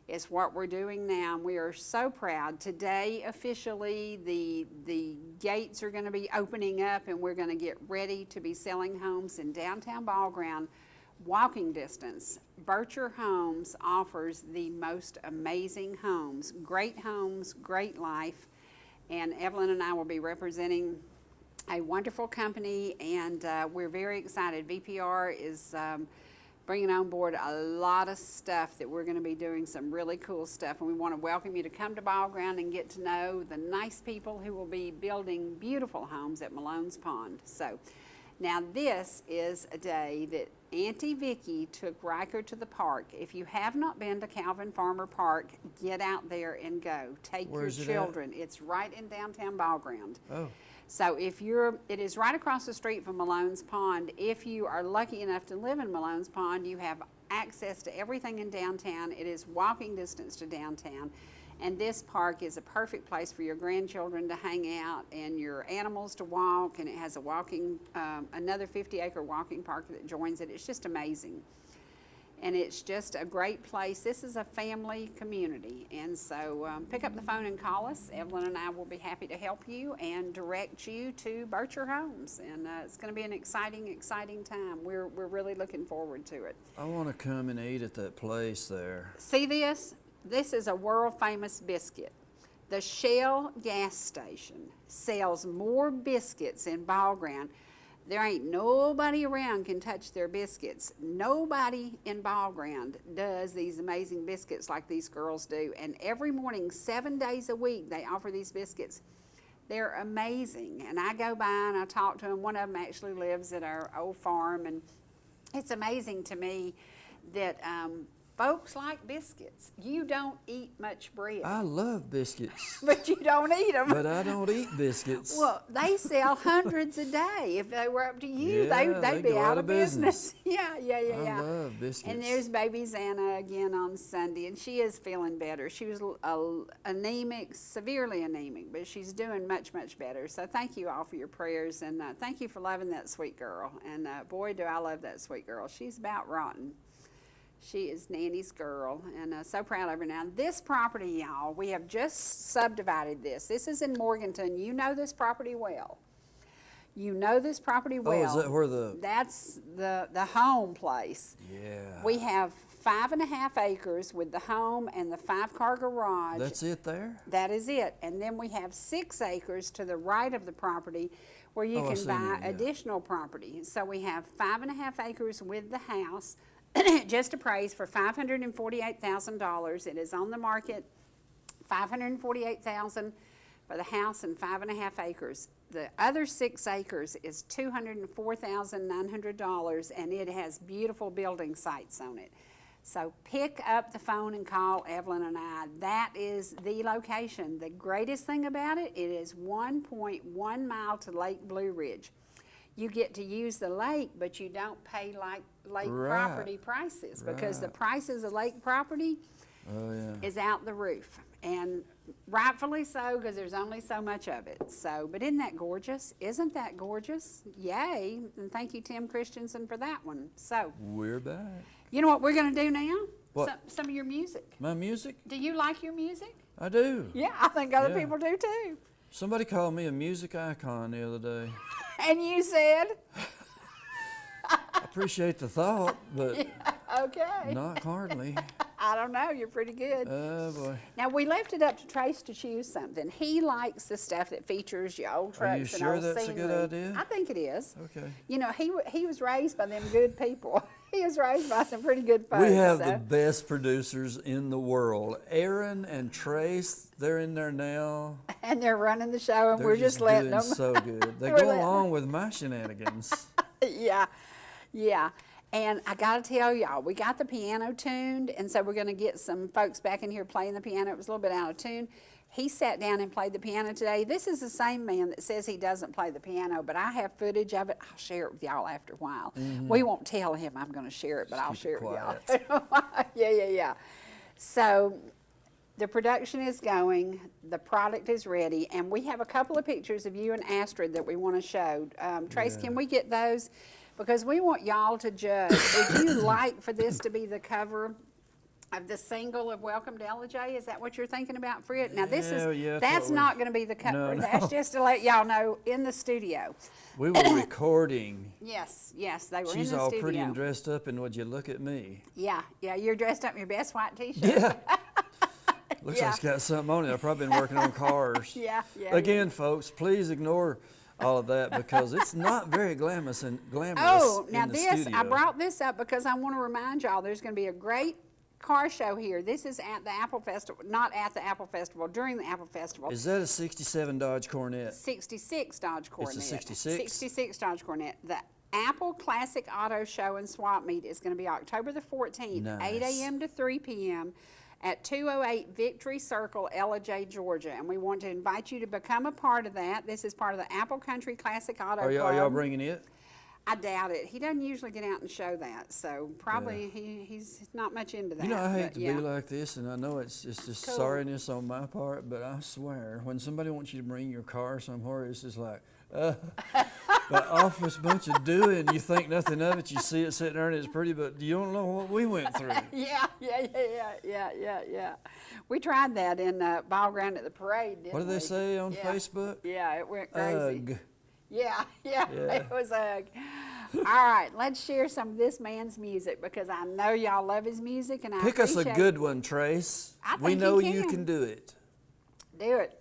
A: is what we're doing now. We are so proud. Today, officially, the gates are going to be opening up, and we're going to get ready to be selling homes in downtown Ball Ground, walking distance. Bircher Homes offers the most amazing homes, great life, and Evelyn and I will be representing a wonderful company, and we're very excited. VPR is bringing on board a lot of stuff that we're going to be doing, some really cool stuff, and we want to welcome you to come to Ball Ground and get to know the nice people who will be building beautiful homes at Malone's Pond. So now this is a day that Auntie Vicki took Riker to the park. If you have not been to Calvin Farmer Park, get out there and go. Take your children. It's right in downtown Ball Ground.
B: Oh.
A: So it is right across the street from Malone's Pond. If you are lucky enough to live in Malone's Pond, you have access to everything in downtown. It is walking distance to downtown. And this park is a perfect place for your grandchildren to hang out and your animals to walk, and it has a walking, another 50-acre walking park that joins it. It's just amazing. And it's just a great place. This is a family community. And so pick up the phone and call us. Evelyn and I will be happy to help you and direct you to Bircher Homes. And it's going to be an exciting, exciting time. We're really looking forward to it.
B: I want to come and eat at that place there.
A: See this? This is a world famous biscuit. The Shell gas station sells more biscuits in Ball Ground. There ain't nobody around can touch their biscuits. Nobody in Ball Ground does these amazing biscuits like these girls do. And every morning, 7 days a week, they offer these biscuits. They're amazing. And I go by and I talk to them. One of them actually lives at our old farm. And it's amazing to me that folks like biscuits. You don't eat much bread.
B: I love biscuits.
A: But you don't eat them.
B: But I don't eat biscuits.
A: Well, they sell hundreds a day. If they were up to you,
B: Yeah,
A: they'd be
B: go
A: out of business. Yeah.
B: I love biscuits.
A: And there's baby Xana again on Sunday, and she is feeling better. She was anemic, severely anemic, but she's doing much, much better. So thank you all for your prayers, and thank you for loving that sweet girl. And boy, do I love that sweet girl. She's about rotten. She is Nanny's girl, and so proud of her. Now, this property, y'all, we have just subdivided this. This is in Morganton. You know this property well. You know this property well.
B: Oh, is that where the...
A: That's the home place.
B: Yeah.
A: We have 5.5 acres with the home and the 5-car garage.
B: That's it there?
A: That is it. And then we have 6 acres to the right of the property where you can buy additional property. So we have 5.5 acres with the house, just appraised for $548,000. It is on the market, $548,000 for the house and 5.5 acres. The other 6 acres is $204,900, and it has beautiful building sites on it. So pick up the phone and call Evelyn and I. That is the location. The greatest thing about it, it is 1.1 mile to Lake Blue Ridge. You get to use the lake, but you don't pay like lake property prices, because the prices of lake property is out the roof, and rightfully so, because there's only so much of it. So, but isn't that gorgeous? Isn't that gorgeous? Yay! And thank you, Tim Christensen, for that one. So
B: we're back.
A: You know what we're going to do now?
B: What?
A: Some of your music.
B: My music?
A: Do you like your music?
B: I do.
A: Yeah, I think other people do too.
B: Somebody called me a music icon the other day.
A: And you said?
B: I appreciate the thought, but
A: okay.
B: not hardly.
A: I don't know. You're pretty good.
B: Oh, boy.
A: Now, we left it up to Trace to choose something. He likes the stuff that features your old trucks
B: Are you
A: and
B: sure
A: old
B: that's
A: scenery.
B: a good idea?
A: I think it is.
B: Okay.
A: You know, he was raised by them good people. He was raised by some pretty good folks.
B: We have the best producers in the world. Aaron and Trace, they're in there now.
A: And they're running the show, and
B: They're
A: we're just letting
B: doing
A: them.
B: so good. They
A: We're
B: go
A: letting
B: along with my shenanigans.
A: Yeah. And I got to tell y'all, we got the piano tuned, and so we're going to get some folks back in here playing the piano. It was a little bit out of tune. He sat down and played the piano today. This is the same man that says he doesn't play the piano, but I have footage of it. I'll share it with y'all after a while. We won't tell him I'm going to share it, but I'll share it with y'all. Yeah. So the production is going, the product is ready, and we have a couple of pictures of you and Astrid that we want to show. Trace, can we get those? Because we want y'all to judge. Would you like for this to be the cover of the single of Welcome to LIJ? Is that what you're thinking about, Fred? Now this that's not going to be the cover.
B: No.
A: That's just to let y'all know in the studio.
B: We were recording.
A: Yes, they were in the studio.
B: She's all pretty and dressed up, and would you look at me?
A: Yeah, you're dressed up in your best white t-shirt.
B: Yeah. Looks like it's got something on it. I've probably been working on cars. Again, folks, please ignore all of that, because it's not very glamorous in the studio.
A: I brought this up because I want to remind y'all there's going to be a great car show here. This is at the Apple Festival, not at the Apple Festival, during the Apple Festival.
B: Is that a 67 Dodge Coronet?
A: 66 Dodge Coronet.
B: It's a 66?
A: 66 Dodge Coronet. The Apple Classic Auto Show and Swap Meet is going to be October the 14th, 8 a.m. to 3 p.m. at 208 Victory Circle, LIJ, Georgia. And we want to invite you to become a part of that. This is part of the Apple Country Classic Auto Club.
B: Are y'all bringing it?
A: I doubt it. He doesn't usually get out and show that, so probably he's not much into that.
B: You know, I hate
A: but
B: to be like this, and I know it's just
A: Cool.
B: sorriness on my part, but I swear, when somebody wants you to bring your car somewhere, it's just like, but off this bunch of doing, you think nothing of it. You see it sitting there and it's pretty, but you don't know what we went through.
A: Yeah. We tried that in ball ground at the parade, didn't we?
B: What did they say on Facebook?
A: Yeah, it went crazy.
B: Ugh.
A: Yeah, it was ugh. All right, let's share some of this man's music because I know y'all love his music, and I
B: Pick us a
A: appreciate
B: good
A: it.
B: one, Trace.
A: I think
B: We know
A: you
B: you
A: can.
B: can do it.
A: Do it.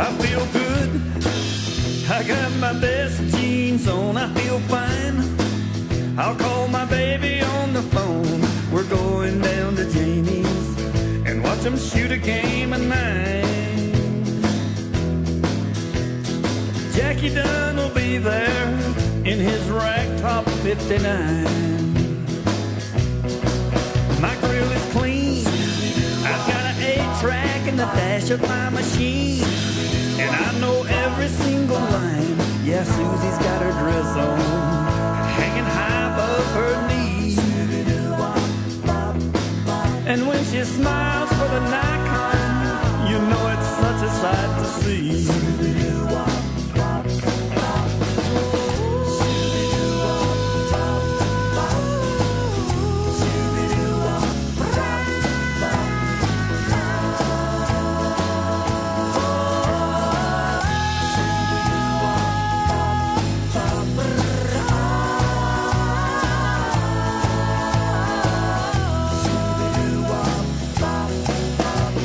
K: I feel good. I got my best jeans on. I feel fine. I'll call my baby on the phone. We're going down to Jamie's and watch them shoot a game of 9. Jackie Dunn will be there in his ragtop 59. My grill is clean. I've got an 8-track in the dash of my machine. And I know every single line. Yeah, Susie's got her dress on, hanging high above her knees. And when she smiles for the Nikon, you know it's such a sight to see.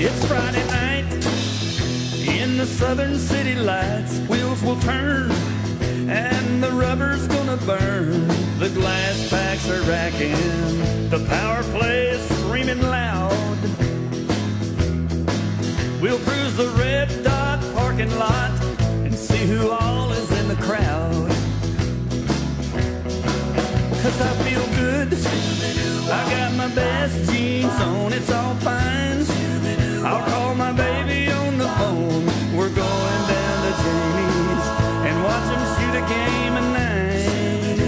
K: It's Friday night in the southern city lights. Wheels will turn and the rubber's gonna burn. The glass packs are racking, the power play is screaming loud. We'll cruise the red dot parking lot and see who all is in the crowd. 'Cause I feel good, I got my best jeans on, it's all fine. I'll call my baby on the phone. We're going down to Jamie's and watch them shoot a game of 9.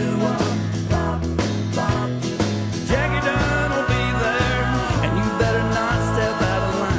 K: Jackie Dunn will be there, and you better not step out of line.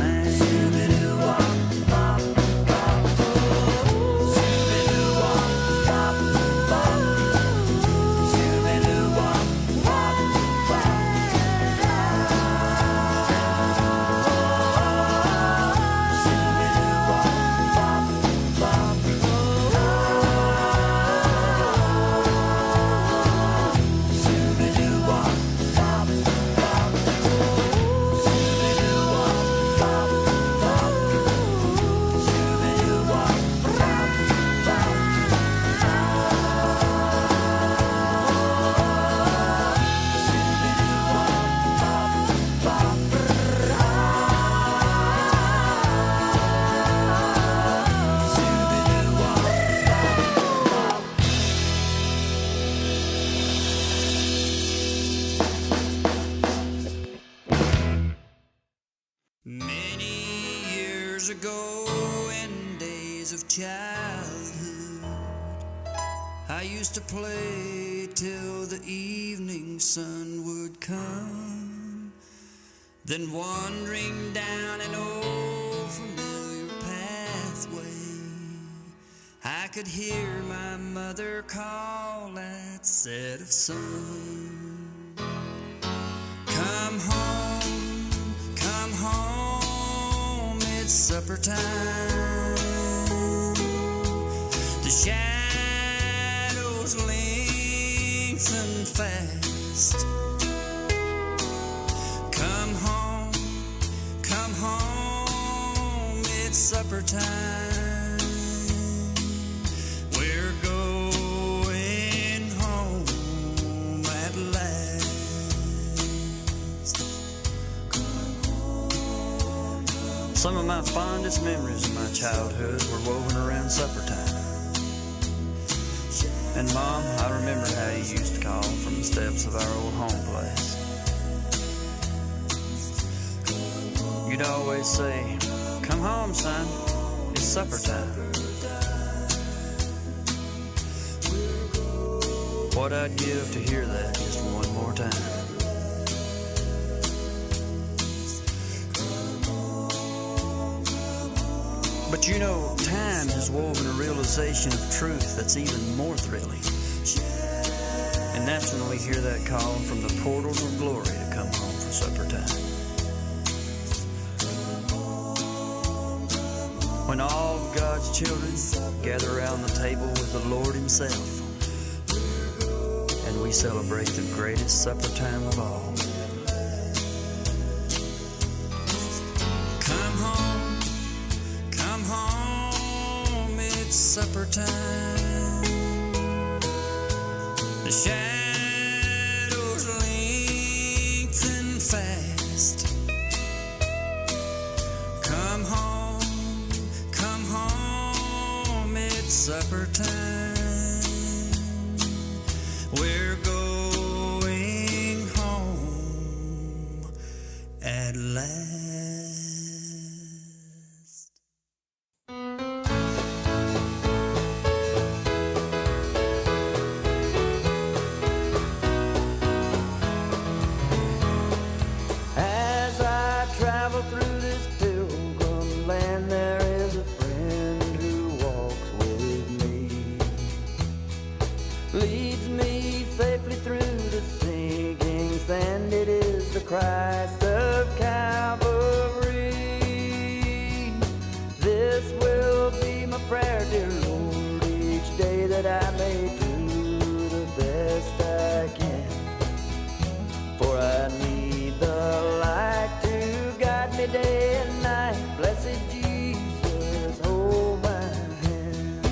K: Many years ago, in days of childhood, I used to play till the evening sun would come. Then wandering down an old familiar pathway, I could hear my mother call at set of sun. Come home, come home, it's supper time. The shadows lengthen fast. Come home, it's supper time. We're going home at last. Some of my fondest memories of my childhood were woven around supper time. And Mom, I remember how you used to call from the steps of our old home place.
B: You'd always say, "Come home, son, it's supper time." What I'd give to hear that just one more time. But you know, time has woven a realization of truth that's even more thrilling. And that's when we hear that call from the portals of glory to come home for supper time. When all of God's children gather around the table with the Lord Himself, and we celebrate the greatest supper time of all. Come home, it's supper time. The shadows lengthen fast. Come home, it's supper time. We're going home at last. As I travel through this pilgrim land, there is a friend who walks with me, leads me safely through the sinking sand. It is the Christ of Calvary. This will be my prayer, dear Lord, each day, that I may do the best I can. For I need the light to guide me day and night. Blessed Jesus, hold my hand.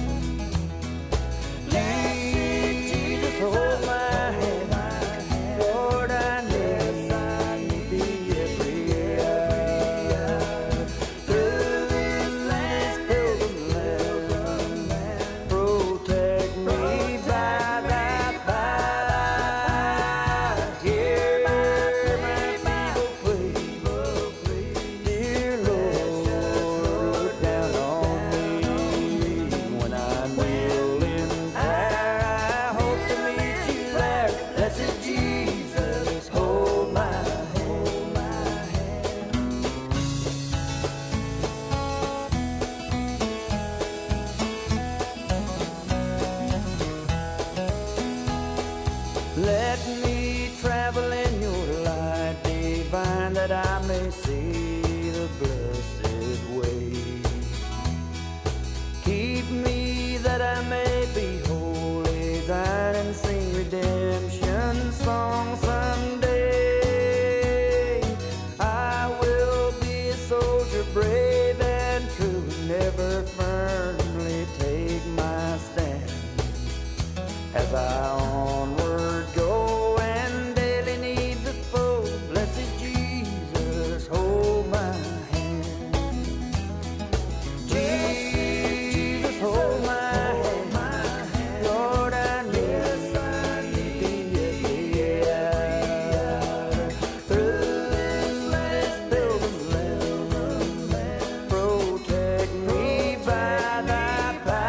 B: Blessed Jesus, hold my hand. Lord, I need thee every hour. Through this pilgrim land, protect me by thy power. Hear my feeble plea, dear Lord, look down on me. When I kneel in prayer, I hope to meet you there. Blessed Jesus, hold my hand. Let me travel in your light divine, that I may see the blessed way. Keep me that I may be wholly thine, and sing redemption songs someday. I will be a soldier brave and true, never firmly take my stand. As I onward go and daily need the foe, blessed Jesus, hold my hand. Jesus, hold my hand. Lord, I need thee every hour. Through this pilgrim land, protect me by thy power.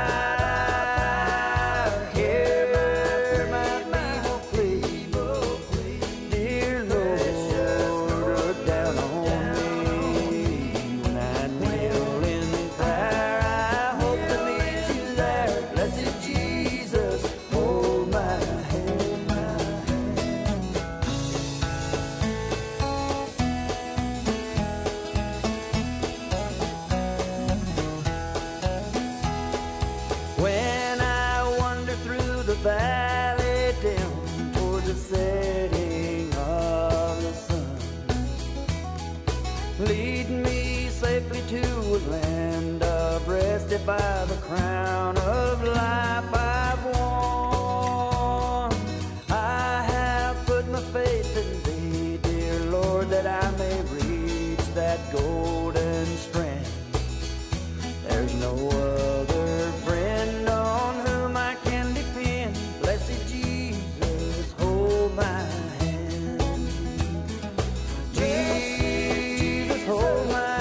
B: Hear my feeble plea, dear Lord, look down on me. When I kneel in prayer, I hope to meet you there. Blessed Jesus, hold my hand. When I wander through the valley down toward the setting of the sun, lead me safely to a land of rest. If by the crown of life I've won, I have put my faith in thee, dear Lord, that I may reach that golden strand. There's no other friend on whom I can depend. Blessed Jesus, hold my hand. Jesus, hold my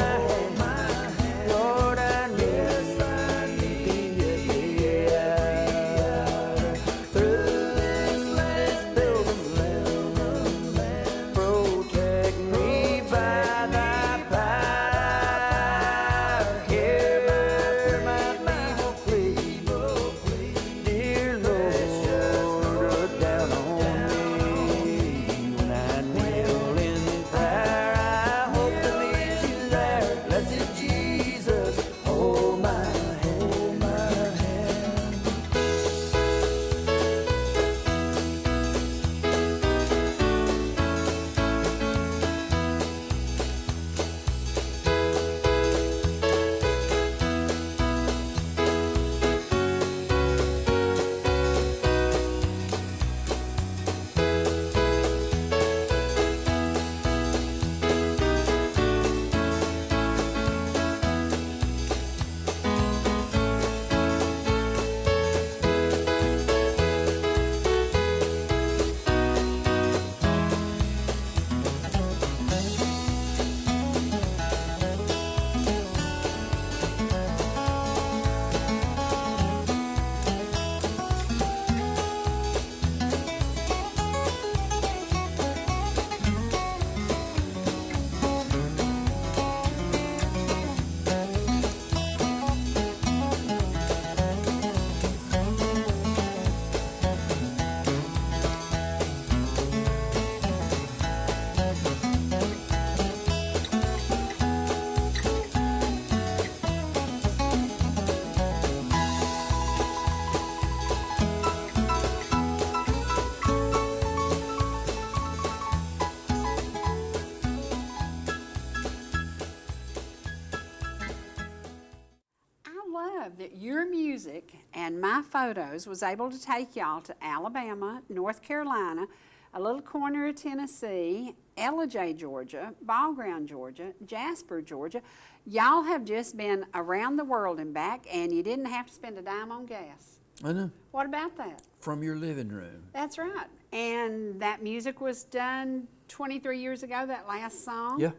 A: love that your music and my photos was able to take y'all to Alabama, North Carolina, a little corner of Tennessee, Ellijay, Georgia, Ball Ground, Georgia, Jasper, Georgia. Y'all have just been around the world and back, and you didn't have to spend a dime on gas.
B: I know.
A: What about that?
B: From your living room.
A: That's right. And that music was done 23 years ago, that last song.
B: Yeah.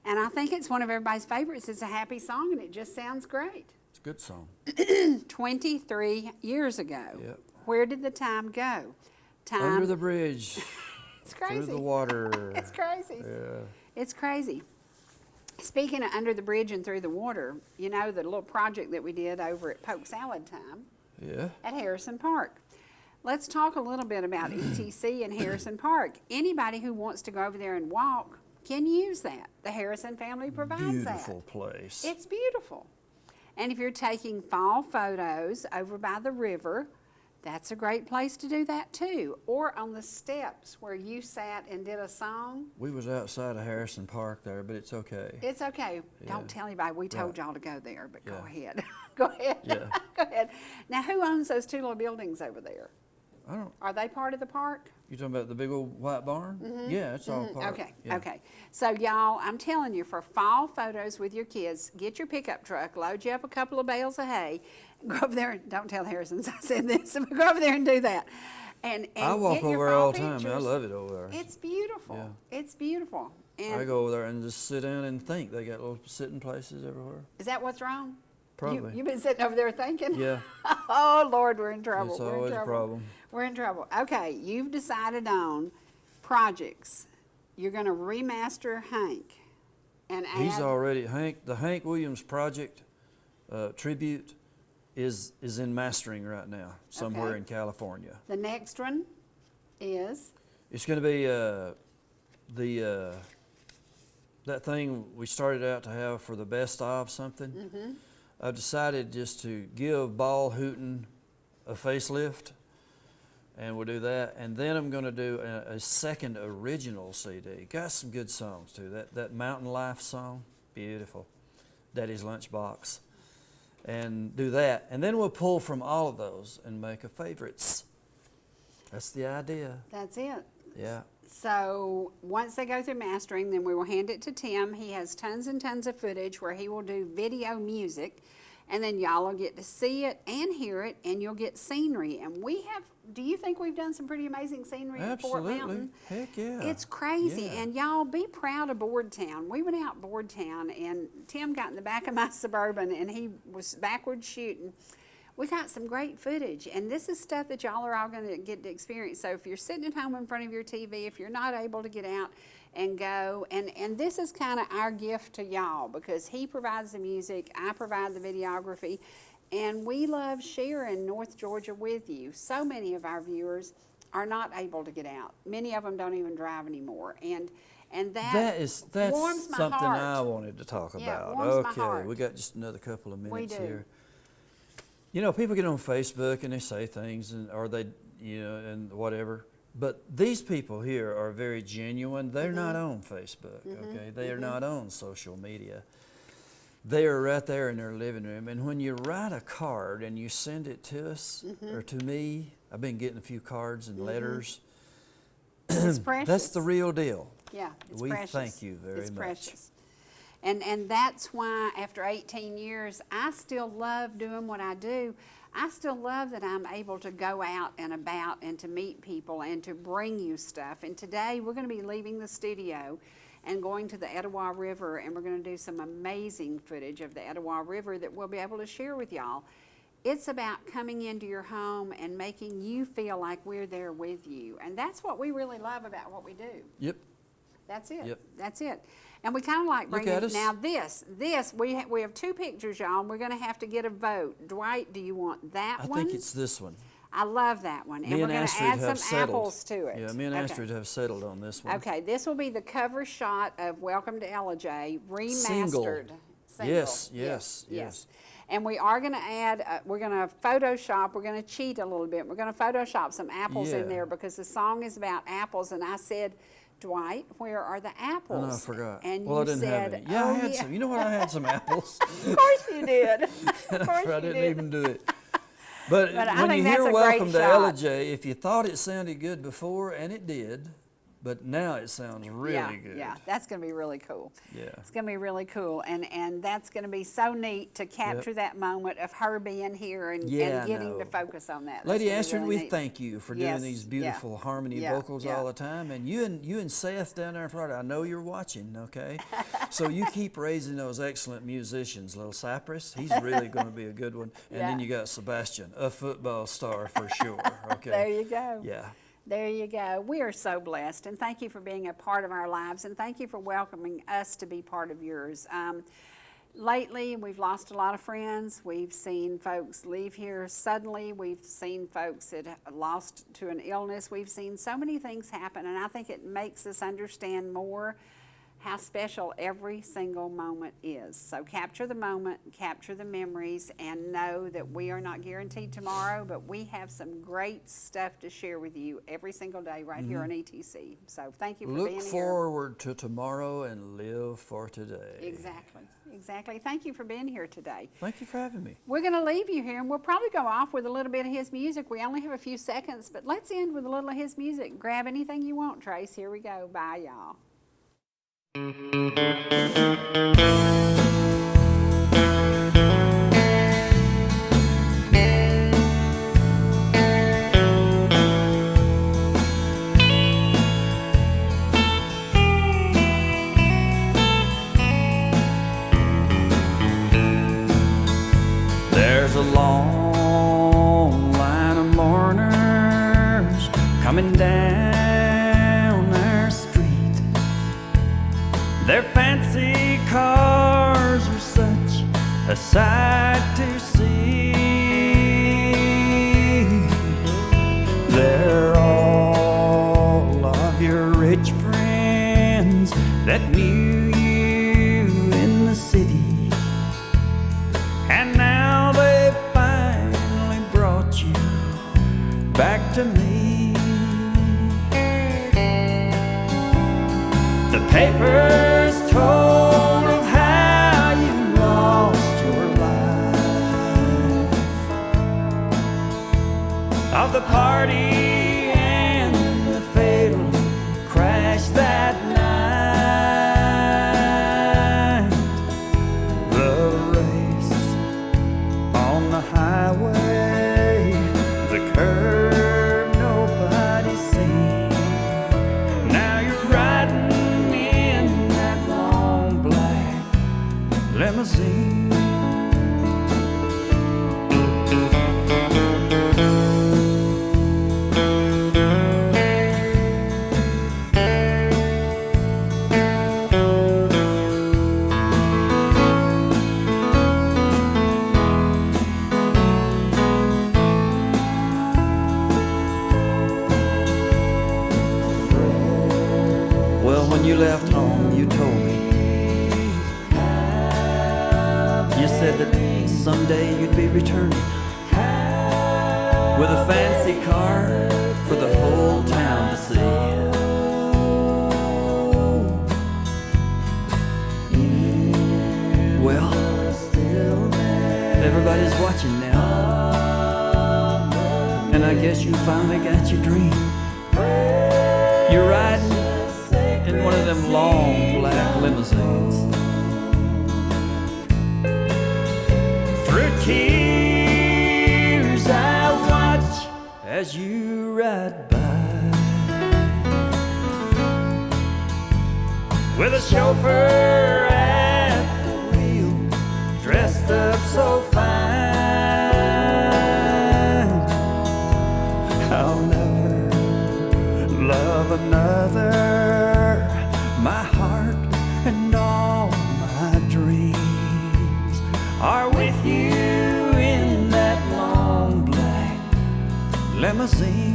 A: And I think it's one of everybody's favorites. It's a happy song, and it just sounds great.
B: It's a good song.
A: 23 years ago.
B: Yep.
A: Where did the time go? Time.
B: Under the bridge.
A: It's crazy.
B: Through the water.
A: It's crazy.
B: Yeah.
A: It's crazy. Speaking of under the bridge and through the water, you know the little project that we did over at Poke Salad Time
B: Yeah.
A: at Harrison Park. Let's talk a little bit about ETC and Harrison Park. Anybody who wants to go over there and walk can use that. The Harrison family provides that.
B: Beautiful place.
A: It's beautiful. And if you're taking fall photos over by the river, that's a great place to do that too. Or on the steps where you sat and did a song.
B: We was outside of Harrison Park there, but it's okay.
A: It's okay.
B: Yeah.
A: Don't tell anybody. We told
B: Right.
A: y'all to go there, but go
B: Yeah.
A: ahead. Go ahead.
B: Yeah.
A: Go ahead. Now, who owns those two little buildings over there?
B: I don't.
A: Are they part of the park?
B: You talking about the big old white barn? Yeah, it's all part.
A: Okay,
B: Yeah.
A: okay. So y'all, I'm telling you, for fall photos with your kids, get your pickup truck, load you up a couple of bales of hay, go over there, and don't tell Harrison's I said this, but go over there and do that. And
B: I walk
A: get your
B: over there
A: fall
B: all the time. I
A: pictures.
B: love it over there.
A: It's beautiful.
B: Yeah.
A: It's beautiful. And
B: I go over there and just sit down and think. They got little sitting places everywhere.
A: is that what's wrong?
B: Probably.
A: You've been sitting over there thinking?
B: Yeah.
A: Oh, Lord, we're in trouble.
B: It's
A: We're in
B: always a
A: trouble.
B: problem.
A: We're in trouble. Okay, you've decided on projects. You're going to remaster Hank and add.
B: He's already the Hank Williams project tribute is in mastering right now somewhere
A: Okay.
B: in California.
A: The next one is.
B: It's going to be that thing we started out to have for the best of something.
A: Mm-hmm.
B: I've decided just to give Ball Hootin' a facelift, and we'll do that. And then I'm going to do a second original CD. Got some good songs too. That Mountain Life song, beautiful. Daddy's Lunchbox, and do that. And then we'll pull from all of those and make a favorites. That's the idea.
A: That's it.
B: Yeah.
A: So once they go through mastering, then we will hand it to Tim. He has tons and tons of footage where he will do video music, and then y'all will get to see it and hear it, and you'll get scenery. And we have, do you think we've done some pretty amazing scenery in Fort Mountain?
B: Heck yeah.
A: It's crazy.
B: Yeah.
A: And y'all be proud of Boardtown. We went out Boardtown, and Tim got in the back of my Suburban, and he was backwards shooting. We got some great footage, and this is stuff that y'all are all going to get to experience. So if you're sitting at home in front of your TV, if you're not able to get out and go, and this is kind of our gift to y'all, because he provides the music, I provide the videography, and we love sharing North Georgia with you. So many of our viewers are not able to get out. Many of them don't even drive anymore, and that's warms my
B: something
A: heart.
B: I wanted to talk
A: Yeah,
B: about.
A: warms my
B: Okay,
A: heart.
B: we got just another couple of minutes
A: do.
B: here. You know, people get on Facebook and they say things, or they, and whatever. But these people here are very genuine. They're not on Facebook, okay? They are not on social media. They are right there in their living room. And when you write a card and you send it to us, or to me, I've been getting a few cards and letters.
A: It's precious.
B: That's the real deal.
A: Yeah, it's
B: We
A: precious.
B: thank you very
A: It's
B: much.
A: precious. And that's why after 18 years, I still love doing what I do. I still love that I'm able to go out and about and to meet people and to bring you stuff. And today we're going to be leaving the studio and going to the Etowah River, and we're going to do some amazing footage of the Etowah River that we'll be able to share with y'all. It's about coming into your home and making you feel like we're there with you. And that's what we really love about what we do.
B: Yep.
A: That's it.
B: Yep.
A: That's it. And we kind of like
B: Look
A: bringing
B: at us.
A: now this we have two pictures, y'all. And we're going to have to get a vote. Dwight, do you want that
B: I
A: one?
B: think it's this one.
A: I love that one.
B: Me
A: And we're
B: and
A: going to
B: Astrid
A: add
B: have
A: some
B: settled.
A: apples to it.
B: Yeah, me and
A: Okay.
B: Astrid have settled on this one.
A: Okay, this will be the cover shot of Welcome to LIJ, remastered.
B: Single.
A: Single.
B: Yes.
A: And we are going to add, we're going to Photoshop, we're going to cheat a little bit. We're going to Photoshop some apples in
B: Yeah.
A: there because the song is about apples. And I said Dwight, where are the apples?
B: Oh, no, I forgot.
A: And
B: well,
A: you
B: I didn't
A: said,
B: have any. Yeah,
A: oh,
B: I had some. You know what? I had some apples.
A: Of course you did. Of course
B: I
A: you
B: didn't
A: did.
B: even do it. But
A: I
B: when
A: think
B: you
A: that's
B: hear
A: a
B: Welcome
A: great
B: to
A: shot.
B: LIJ, if you thought it sounded good before, and it did, but now it sounds really good.
A: Yeah, that's going to be really cool.
B: Yeah.
A: It's going to be really cool, and that's going to be so neat to capture that moment of her being here and getting to focus on that.
B: Lady
A: That's
B: Astrid,
A: gonna be
B: we
A: really neat.
B: thank you for doing these beautiful harmony vocals all the time, and you and Seth down there in Florida, I know you're watching, okay? So you keep raising those excellent musicians. Little Cypress, he's really going to be a good one, and then you got Sebastian, a football star for sure, okay?
A: There you go.
B: Yeah.
A: There you go. We are so blessed, and thank you for being a part of our lives, and thank you for welcoming us to be part of yours. Lately, we've lost a lot of friends. We've seen folks leave here suddenly. We've seen folks that lost to an illness. We've seen so many things happen, and I think it makes us understand more how special every single moment is. So capture the moment, capture the memories, and know that we are not guaranteed tomorrow, but we have some great stuff to share with you every single day right here on ETC. So thank you for being here.
B: Look forward to tomorrow and live for today.
A: Exactly, exactly. Thank you for being here today.
B: Thank you for having me.
A: We're going to leave you here, and we'll probably go off with a little bit of his music. We only have a few seconds, but let's end with a little of his music. Grab anything you want, Trace. Here we go. Bye, y'all.
K: There's a long line of mourners coming down our street. Their fancy cars are such a sight to see. They're all of your rich friends that knew you in the city, and now they finally brought you back to me. The papers told of how you lost your life, of the party and the fatal crash that night, the race on the highway, the curve nobody's seen. Now you're riding in that long black limousine.
B: Well, when you left home, you told me. You said that someday you'd be returning with a fancy car for the whole town to see. Well, everybody's watching now, and I guess you finally got your dream. You're riding in one of them long black limousines.
K: Through tears I watch as you ride by, with a chauffeur at the wheel, dressed up so fine. I'll never love another. My heart and all my dreams are with you in that long black limousine.